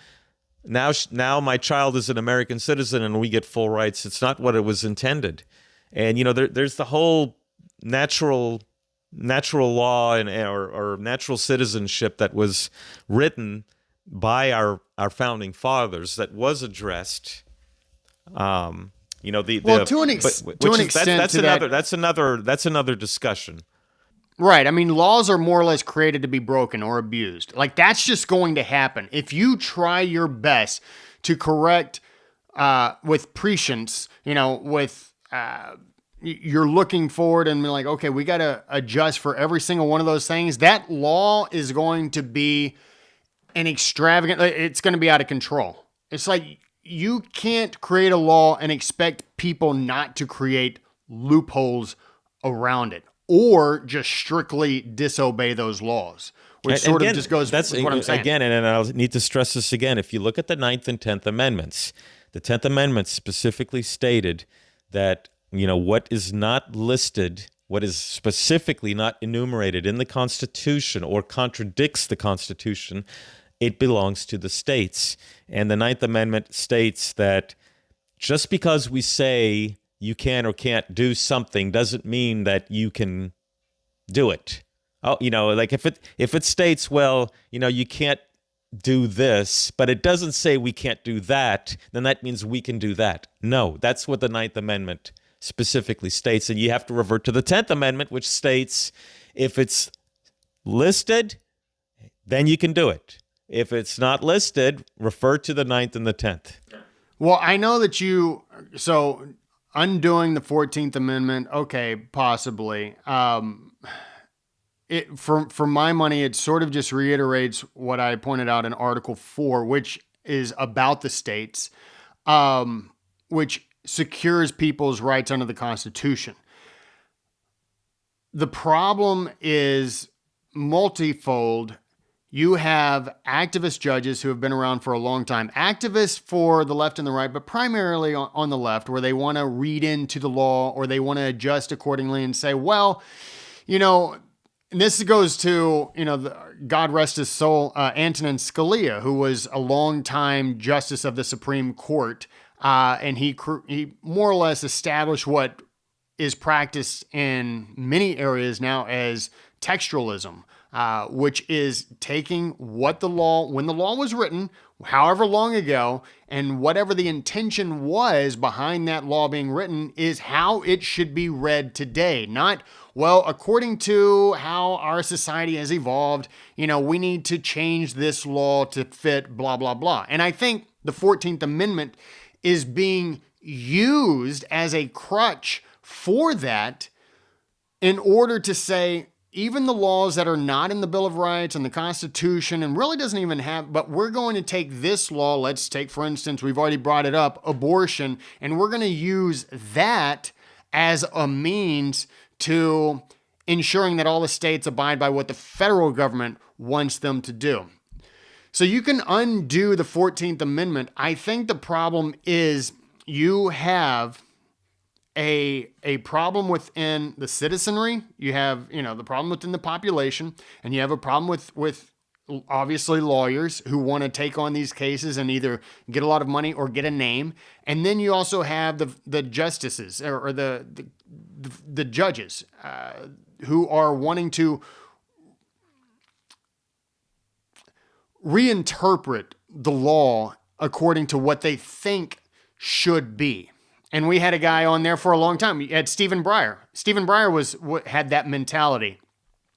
my child is an American citizen, and we get full rights. It's not what it was intended, and there's the whole natural law or natural citizenship that was written by our founding fathers that was addressed. To an extent, that's another discussion. Right. I mean, laws are more or less created to be broken or abused. Like, that's just going to happen. If you try your best to correct with prescience, you're looking forward and be like, okay, we got to adjust for every single one of those things. That law is going to be it's going to be out of control. It's like, you can't create a law and expect people not to create loopholes around it or just strictly disobey those laws, which sort of just goes with what I'm saying. Again, and I'll need to stress this again, if you look at the 9th and 10th Amendments, the 10th Amendment specifically stated that what is not listed, what is specifically not enumerated in the Constitution or contradicts the Constitution, it belongs to the states. And the 9th Amendment states that just because we say you can or can't do something doesn't mean that you can do it. Oh, like if it states, well, you can't do this, but it doesn't say we can't do that, then that means we can do that. No, that's what the 9th Amendment specifically states. And you have to revert to the 10th Amendment, which states if it's listed, then you can do it. If it's not listed, refer to the 9th and the 10th. Well, I know that so undoing the 14th Amendment, okay, possibly. For my money, it sort of just reiterates what I pointed out in Article 4, which is about the states, which secures people's rights under the Constitution. The problem is multifold. You have activist judges who have been around for a long time, activists for the left and the right, but primarily on the left, where they want to read into the law or they want to adjust accordingly and say, well, and this goes to, God rest his soul, Antonin Scalia, who was a longtime justice of the Supreme Court, and he more or less established what is practiced in many areas now as textualism, which is taking when the law was written, however long ago, and whatever the intention was behind that law being written is how it should be read today. Not, well, according to how our society has evolved, we need to change this law to fit blah, blah, blah. And I think the 14th Amendment is being used as a crutch for that in order to say, even the laws that are not in the Bill of Rights and the Constitution and really doesn't even have, but we're going to take this law, let's take, for instance, we've already brought it up, abortion, and we're going to use that as a means to ensuring that all the states abide by what the federal government wants them to do. So you can undo the 14th Amendment. I think the problem is you have a problem within the citizenry. You have, the problem within the population, and you have a problem with obviously lawyers who want to take on these cases and either get a lot of money or get a name. And then you also have the justices or the judges who are wanting to reinterpret the law according to what they think should be. And we had a guy on there for a long time. You had Stephen Breyer. Stephen Breyer had that mentality.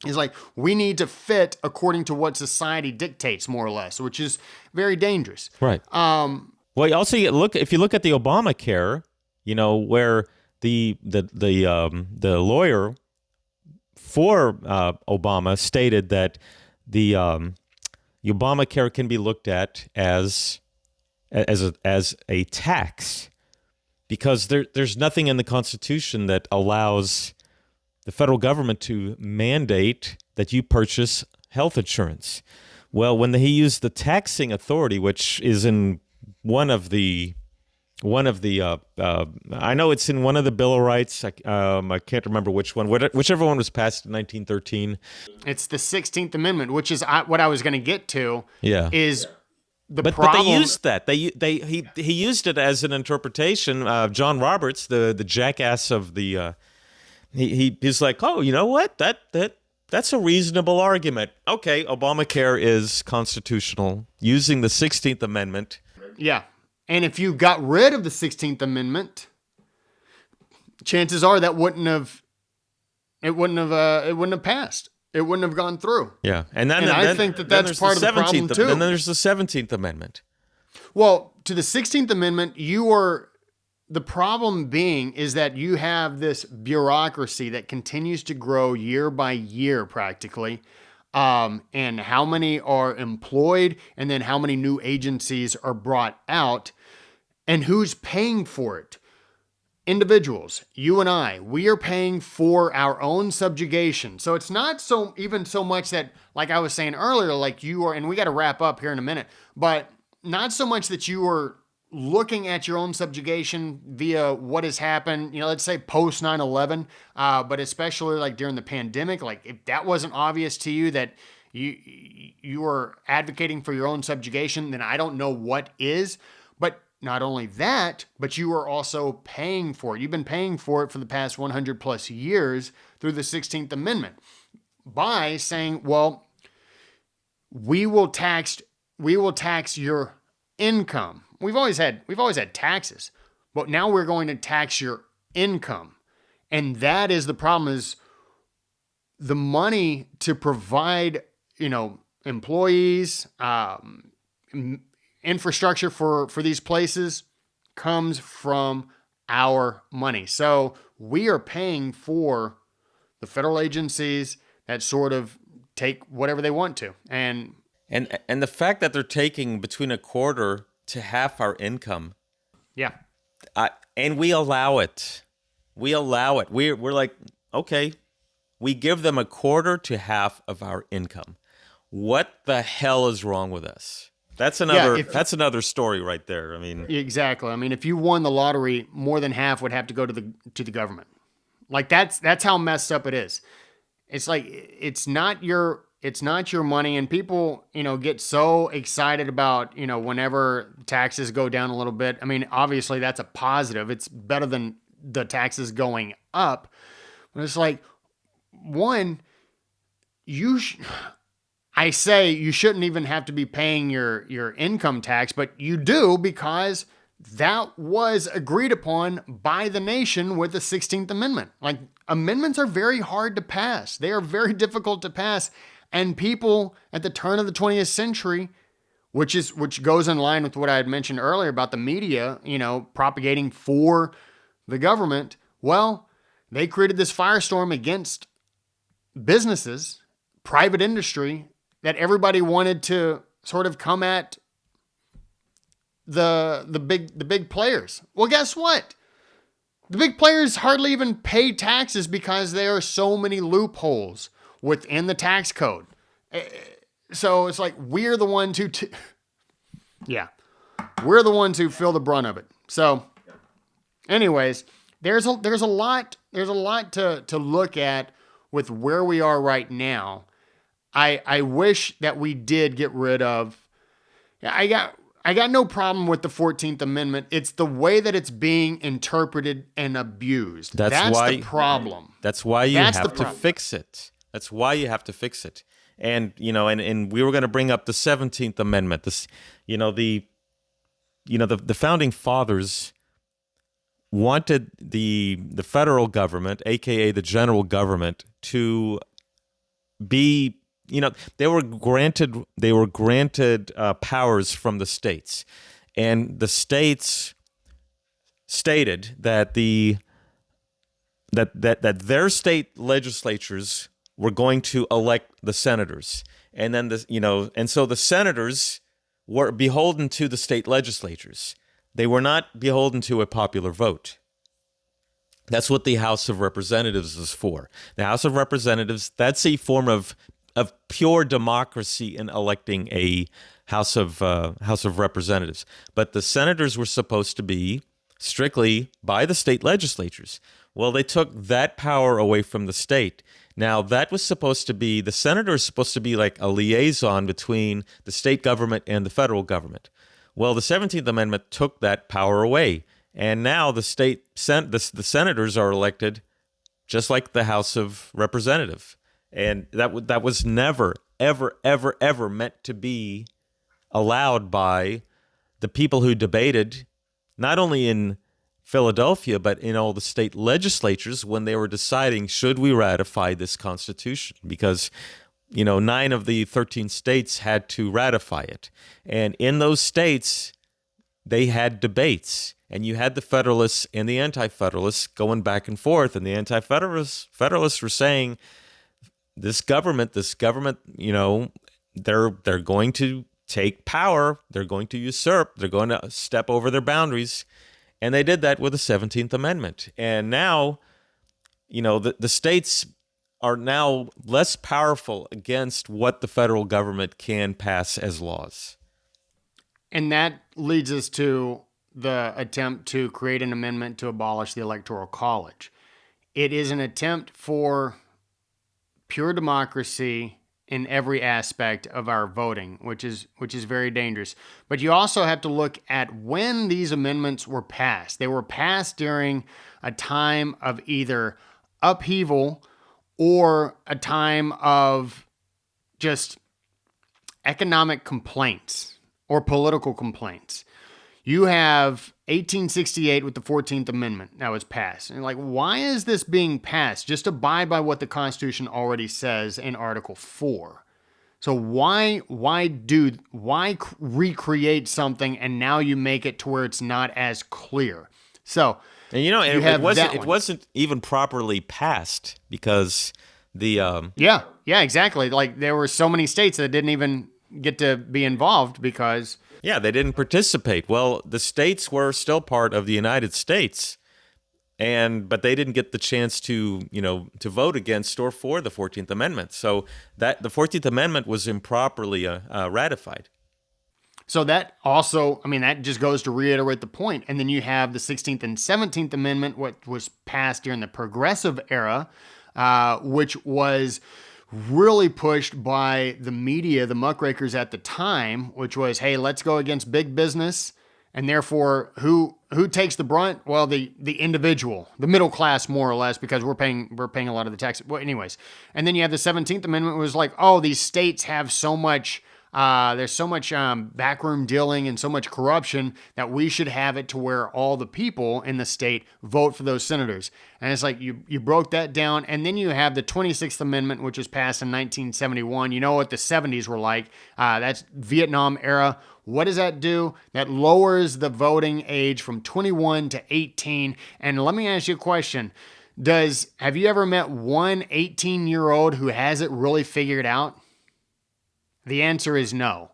He's like, we need to fit according to what society dictates, more or less, which is very dangerous. Right. Well, also if you look at the Obamacare, where the lawyer for Obama stated that the Obamacare can be looked at as a tax. Because there's nothing in the Constitution that allows the federal government to mandate that you purchase health insurance. Well, when he used the taxing authority, which is in one of the I know it's in one of the Bill of Rights. I can't remember which one. Whichever one was passed in 1913. It's the 16th Amendment, which is what I was going to get to. Yeah. But they used that. He used it as an interpretation. John Roberts, the jackass of the, he's like, oh, you know what? That's a reasonable argument. Okay, Obamacare is constitutional, using the 16th Amendment. Yeah, and if you got rid of the 16th Amendment, chances are that wouldn't have passed. It wouldn't have gone through. Yeah, and I think that's part of the problem too. And then there's the 17th Amendment. Well, to the 16th Amendment, the problem being is that you have this bureaucracy that continues to grow year by year, practically, and how many are employed, and then how many new agencies are brought out, and who's paying for it. Individuals, you and I, we are paying for our own subjugation. So it's not so much that, like I was saying earlier, like you are, and we got to wrap up here in a minute, but not so much that you are looking at your own subjugation via what has happened, let's say post 9/11, but especially like during the pandemic, like if that wasn't obvious to you that you were advocating for your own subjugation, then I don't know what is. But not only that, but you are also paying for it. You've been paying for it for the past 100 plus years through the 16th Amendment by saying, well, we will tax your income. We've always had taxes, but now we're going to tax your income. And that is the problem, is the money to provide, employees, infrastructure for these places comes from our money. So we are paying for the federal agencies that sort of take whatever they want to. And the fact that they're taking between a quarter to half our income, Yeah. and we allow it. We allow it. We're like, okay, we give them a quarter to half of our income. What the hell is wrong with us? That's Yeah, another if that's another story right there. I mean, exactly. I mean, if you won the lottery, more than half would have to go to the government. Like that's how messed up it is. It's like it's not your money, and people, get so excited about, whenever taxes go down a little bit. I mean, obviously that's a positive. It's better than the taxes going up. But it's like, one, you I say you shouldn't even have to be paying your income tax, but you do, because that was agreed upon by the nation with the 16th Amendment. Like, amendments are very hard to pass. They are very difficult to pass. And people at the turn of the 20th century, which goes in line with what I had mentioned earlier about the media, propagating for the government. Well, they created this firestorm against businesses, private industry, that everybody wanted to sort of come at the big players. Well, guess what? The big players hardly even pay taxes because there are so many loopholes within the tax code. So it's like we're the ones who yeah. We're the ones who feel the brunt of it. So anyways, there's a lot to look at with where we are right now. I wish that we did get rid of. I got no problem with the 14th Amendment. It's the way that it's being interpreted and abused. That's the problem. That's why you have to fix it. That's why you have to fix it. And and we were going to bring up the 17th Amendment. This, the founding fathers wanted the federal government, aka the general government, to be, they were granted powers from the states, and the states stated that that their state legislatures were going to elect the senators, and then and so the senators were beholden to the state legislatures. They were not beholden to a popular vote. That's what the House of Representatives is for. The House of Representatives, that's a form of pure democracy in electing a House of Representatives. But the senators were supposed to be strictly by the state legislatures. Well, they took that power away from the state. Now, that was supposed to be, the senator is supposed to be like a liaison between the state government and the federal government. Well, the 17th Amendment took that power away. And now the senators are elected just like the House of Representatives. And that was never, ever, ever, ever meant to be allowed by the people who debated, not only in Philadelphia, but in all the state legislatures when they were deciding, should we ratify this Constitution? Because 9 of the 13 states had to ratify it. And in those states, they had debates. And you had the Federalists and the Anti-Federalists going back and forth. And the Federalists were saying, this government, they're going to take power. They're going to usurp. They're going to step over their boundaries. And they did that with the 17th Amendment. And now, the states are now less powerful against what the federal government can pass as laws. And that leads us to the attempt to create an amendment to abolish the Electoral College. It is an attempt for pure democracy in every aspect of our voting, which is very dangerous. But you also have to look at when these amendments were passed. They were passed during a time of either upheaval or a time of just economic complaints or political complaints. You have 1868 with the 14th Amendment that was passed. And like, why is this being passed? Just abide by what the Constitution already says in Article 4. So why recreate something and now you make it to where it's not as clear? So And it wasn't even properly passed because the yeah, exactly. Like there were so many states that didn't even get to be involved because they didn't participate. Well, the states were still part of the United States, but they didn't get the chance to vote against or for the 14th Amendment. So that the 14th Amendment was improperly ratified. So that also, I mean, that just goes to reiterate the point. And then you have the 16th and 17th Amendment, what was passed during the Progressive era, which was really pushed by the media, the muckrakers at the time, which was, hey, let's go against big business. And therefore, who takes the brunt? Well, the individual, the middle class, more or less, because we're paying a lot of the taxes. Well, anyways, and then you have the 17th Amendment, was like, oh, these states have so much. There's so much backroom dealing and so much corruption that we should have it to where all the people in the state vote for those senators. And it's like you broke that down. And then you have the 26th Amendment, which was passed in 1971. You know what the 70s were like. That's Vietnam era. What does that do? That lowers the voting age from 21 to 18. And let me ask you a question. Have you ever met one 18-year-old who has it really figured out? The answer is no.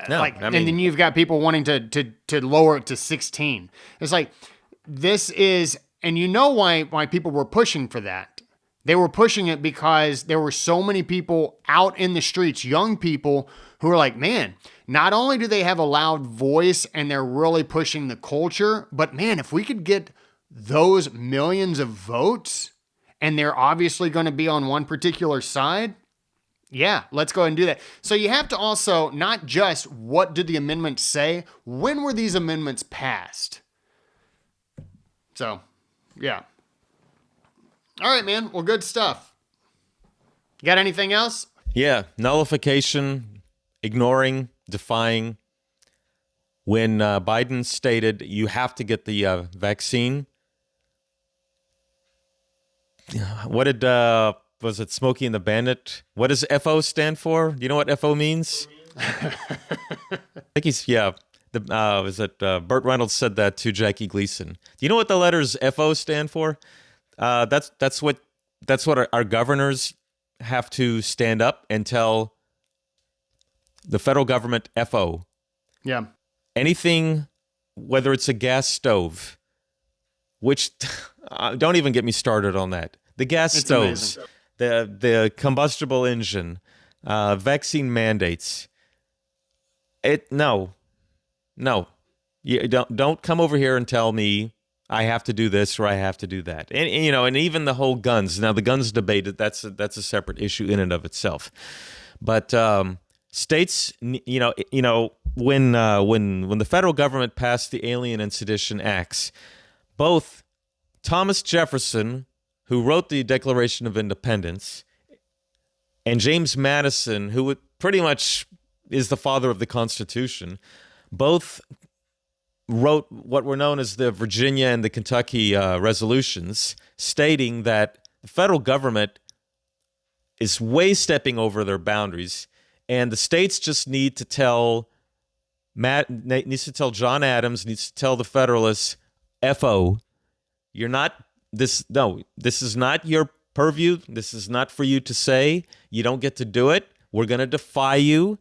No, and then you've got people wanting to lower it to 16. It's like, this is, and you know why people were pushing for that. They were pushing it because there were so many people out in the streets, young people who are like, man, not only do they have a loud voice and they're really pushing the culture, but man, if we could get those millions of votes and they're obviously going to be on one particular side, yeah, let's go ahead and do that. So you have to also, not just what did the amendments say, when were these amendments passed? So, yeah. All right, man. Well, good stuff. You got anything else? Yeah, nullification, ignoring, defying. When Biden stated you have to get the vaccine, what did... was it Smokey and the Bandit? What does FO stand for? Do you know what FO means? I think Burt Reynolds said that to Jackie Gleason. Do you know what the letters FO stand for? That's what our governors have to stand up and tell the federal government FO. Yeah. Anything, whether it's a gas stove, which don't even get me started on that. The gas stoves. Amazing. The combustible engine, vaccine mandates. No. You don't come over here and tell me I have to do this or I have to do that. And even the whole guns. Now the guns debate, that's a separate issue in and of itself. But states, when the federal government passed the Alien and Sedition Acts, both Thomas Jefferson, who wrote the Declaration of Independence, and James Madison, who pretty much is the father of the Constitution, both wrote what were known as the Virginia and the Kentucky resolutions, stating that the federal government is way stepping over their boundaries, and the states just need to tell John Adams, needs to tell the Federalists, FO, this is not your purview. This is not for you to say. You don't get to do it. We're going to defy you.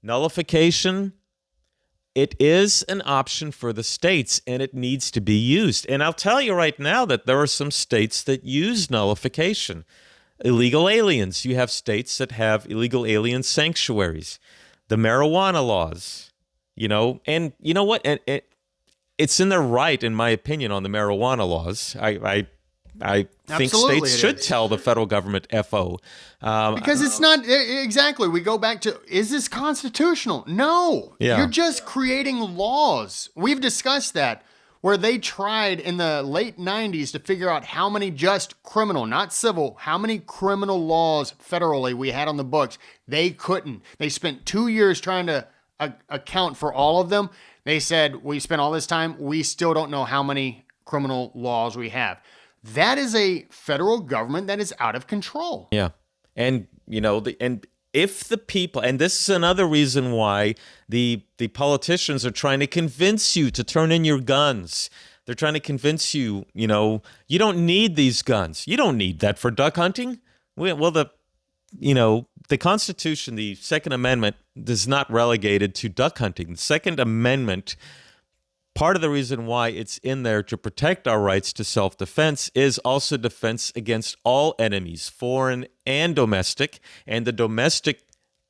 Nullification, it is an option for the states, and it needs to be used. And I'll tell you right now that there are some states that use nullification. Illegal aliens. You have states that have illegal alien sanctuaries. The marijuana laws, and you know what? It's in their right, in my opinion, on the marijuana laws. I think states should tell the federal government FO. Because it's not, exactly, we go back to, is this constitutional? No. Yeah. You're just creating laws. We've discussed that, where they tried in the late 90s to figure out how many just criminal, not civil, how many criminal laws federally we had on the books. They couldn't. They spent 2 years trying to account for all of them. They said, we spent all this time, we still don't know how many criminal laws we have. That is a federal government that is out of control. Yeah. And, and if the people, and this is another reason why the politicians are trying to convince you to turn in your guns. They're trying to convince you, you don't need these guns. You don't need that for duck hunting. Well, the Constitution, the Second Amendment, is not relegated to duck hunting. The Second Amendment, part of the reason why it's in there to protect our rights to self-defense is also defense against all enemies, foreign and domestic. And the domestic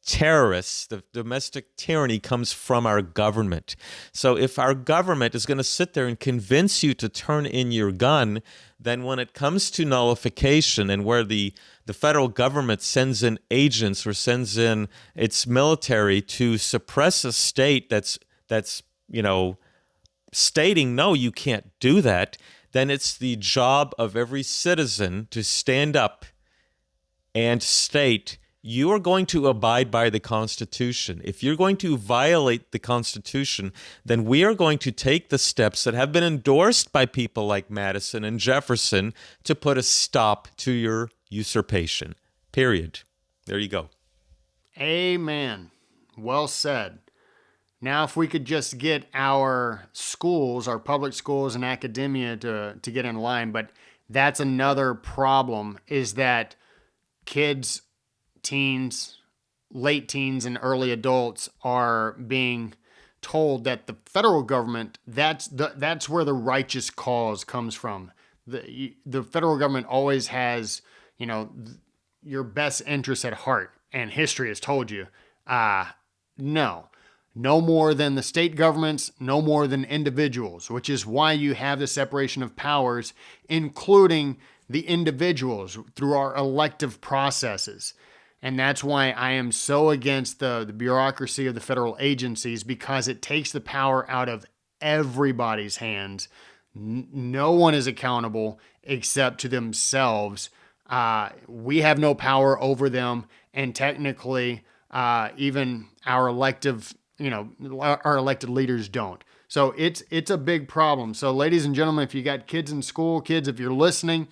terrorists, the domestic tyranny comes from our government. So if our government is going to sit there and convince you to turn in your gun, then when it comes to nullification and where the federal government sends in agents or sends in its military to suppress a state that's stating, no, you can't do that, then it's the job of every citizen to stand up and state, you are going to abide by the Constitution. If you're going to violate the Constitution, then we are going to take the steps that have been endorsed by people like Madison and Jefferson to put a stop to your usurpation. Period. There you go. Amen. Well said. Now, if we could just get our schools, our public schools and academia to get in line, but that's another problem, is that kids, teens, late teens, and early adults are being told that the federal government, that's where the righteous cause comes from. The federal government always has, your best interests at heart, and history has told you, no more than the state governments, no more than individuals, which is why you have the separation of powers, including the individuals through our elective processes. And that's why I am so against the bureaucracy of the federal agencies, because it takes the power out of everybody's hands. No one is accountable except to themselves. We have no power over them. And technically, even our elected leaders don't. So it's a big problem. So ladies and gentlemen, if you got kids in school, kids, if you're listening,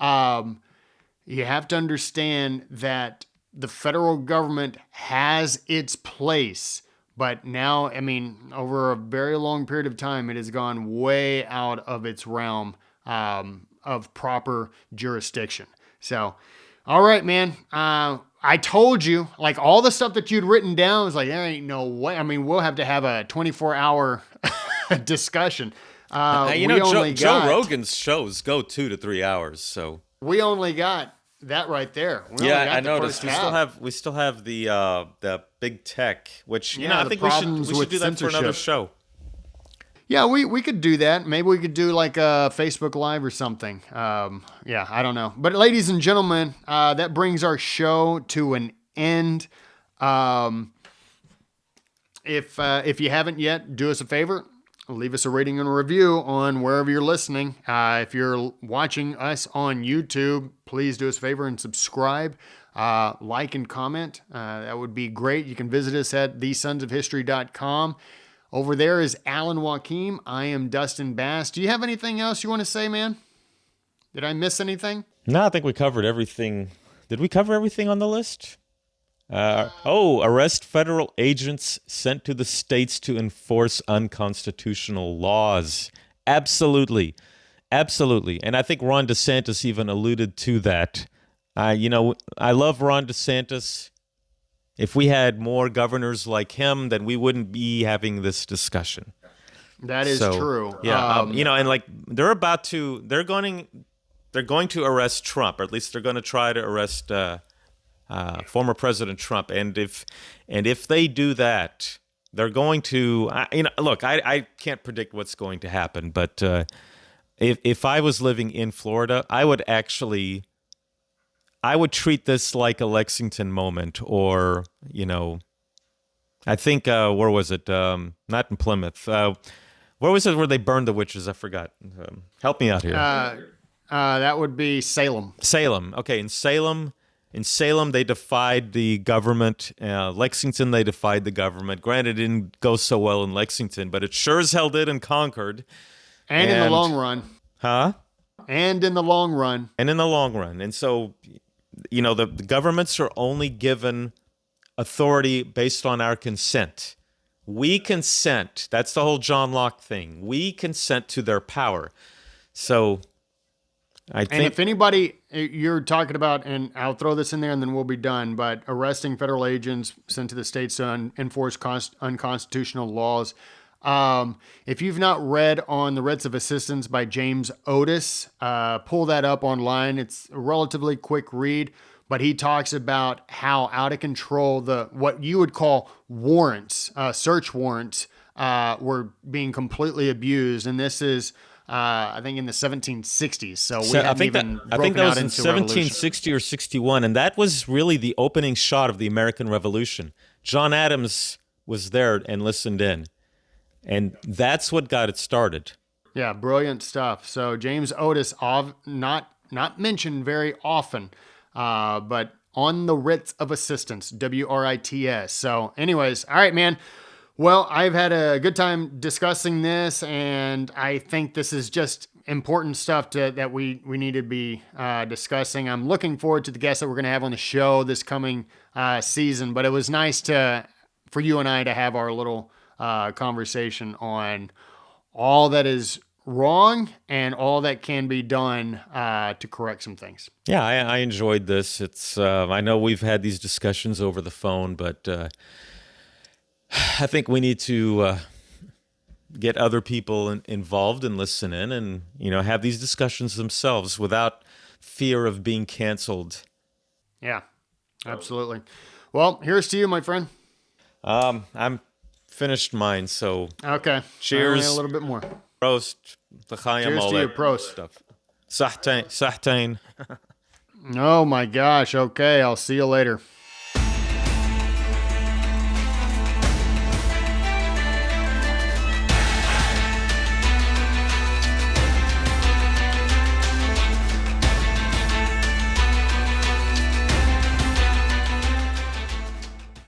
you have to understand that the federal government has its place, but now, over a very long period of time, it has gone way out of its realm of proper jurisdiction. So, all right, man. I told you, like, all the stuff that you'd written down was like, there ain't no way. We'll have to have a 24-hour discussion. Joe Rogan's shows go 2 to 3 hours, so we only got that right there. I noticed. We still have the big tech, which I think we should do that for another show. Yeah, we could do that. Maybe we could do like a Facebook Live or something. I don't know. But ladies and gentlemen, that brings our show to an end. If you haven't yet, do us a favor. Leave us a rating and a review on wherever you're listening. If you're watching us on YouTube, please do us a favor and subscribe, like and comment. That would be great. You can visit us at thesonsofhistory.com. Over there is Alan Joachim. I am Dustin Bass. Do you have anything else you want to say, man? Did I miss anything? No, I think we covered everything. Did we cover everything on the list? Arrest federal agents sent to the states to enforce unconstitutional laws. Absolutely. And I think Ron DeSantis even alluded to that. I love Ron DeSantis. If we had more governors like him, then we wouldn't be having this discussion. That is true. Yeah, and like they're going to arrest Trump, or at least they're going to try to arrest former President Trump. And if they do that, they're going to. Look, I can't predict what's going to happen, but if I was living in Florida, I would treat this like a Lexington moment, or, I think, where was it? Not in Plymouth. Where was it where they burned the witches? I forgot. Help me out here. That would be Salem. Salem. Okay, in Salem, In Salem, they defied the government. Lexington, they defied the government. Granted, it didn't go so well in Lexington, but it sure as hell did in Concord. And in the And, long run. huh? And in the long run. And in the long run. And so, the governments are only given authority based on our consent. We consent. That's the whole John Locke thing. We consent to their power. So I think. And if anybody you're talking about, and I'll throw this in there and then we'll be done, but arresting federal agents sent to the states to enforce unconstitutional laws. If you've not read on the Writs of Assistance by James Otis, pull that up online. It's a relatively quick read, but he talks about how out of control what you would call warrants, search warrants, were being completely abused. And this is, I think, in the 1760s. So we haven't even broken I think that was out in into 1760 or 61, and that was really the opening shot of the American Revolution. John Adams was there and listened in, and that's what got it started. Yeah, brilliant stuff. So James Otis, not mentioned very often, but on the Writs of Assistance, WRITS. So anyways, all right, man. Well, I've had a good time discussing this, and I think this is just important stuff that we need to be discussing. I'm looking forward to the guests that we're going to have on the show this coming season, but it was nice for you and I to have our little conversation on all that is wrong and all that can be done to correct some things. Yeah, I enjoyed this. It's I know we've had these discussions over the phone, but I think we need to get other people involved and listen in, and have these discussions themselves without fear of being canceled. Yeah, absolutely. Well, here's to you, my friend. I'm finished mine, so Okay. cheers. A little bit more. Prost, l'chaim, Cheers all to you. that Prost. stuff. Sahtain. Oh my gosh. Okay, I'll see you later.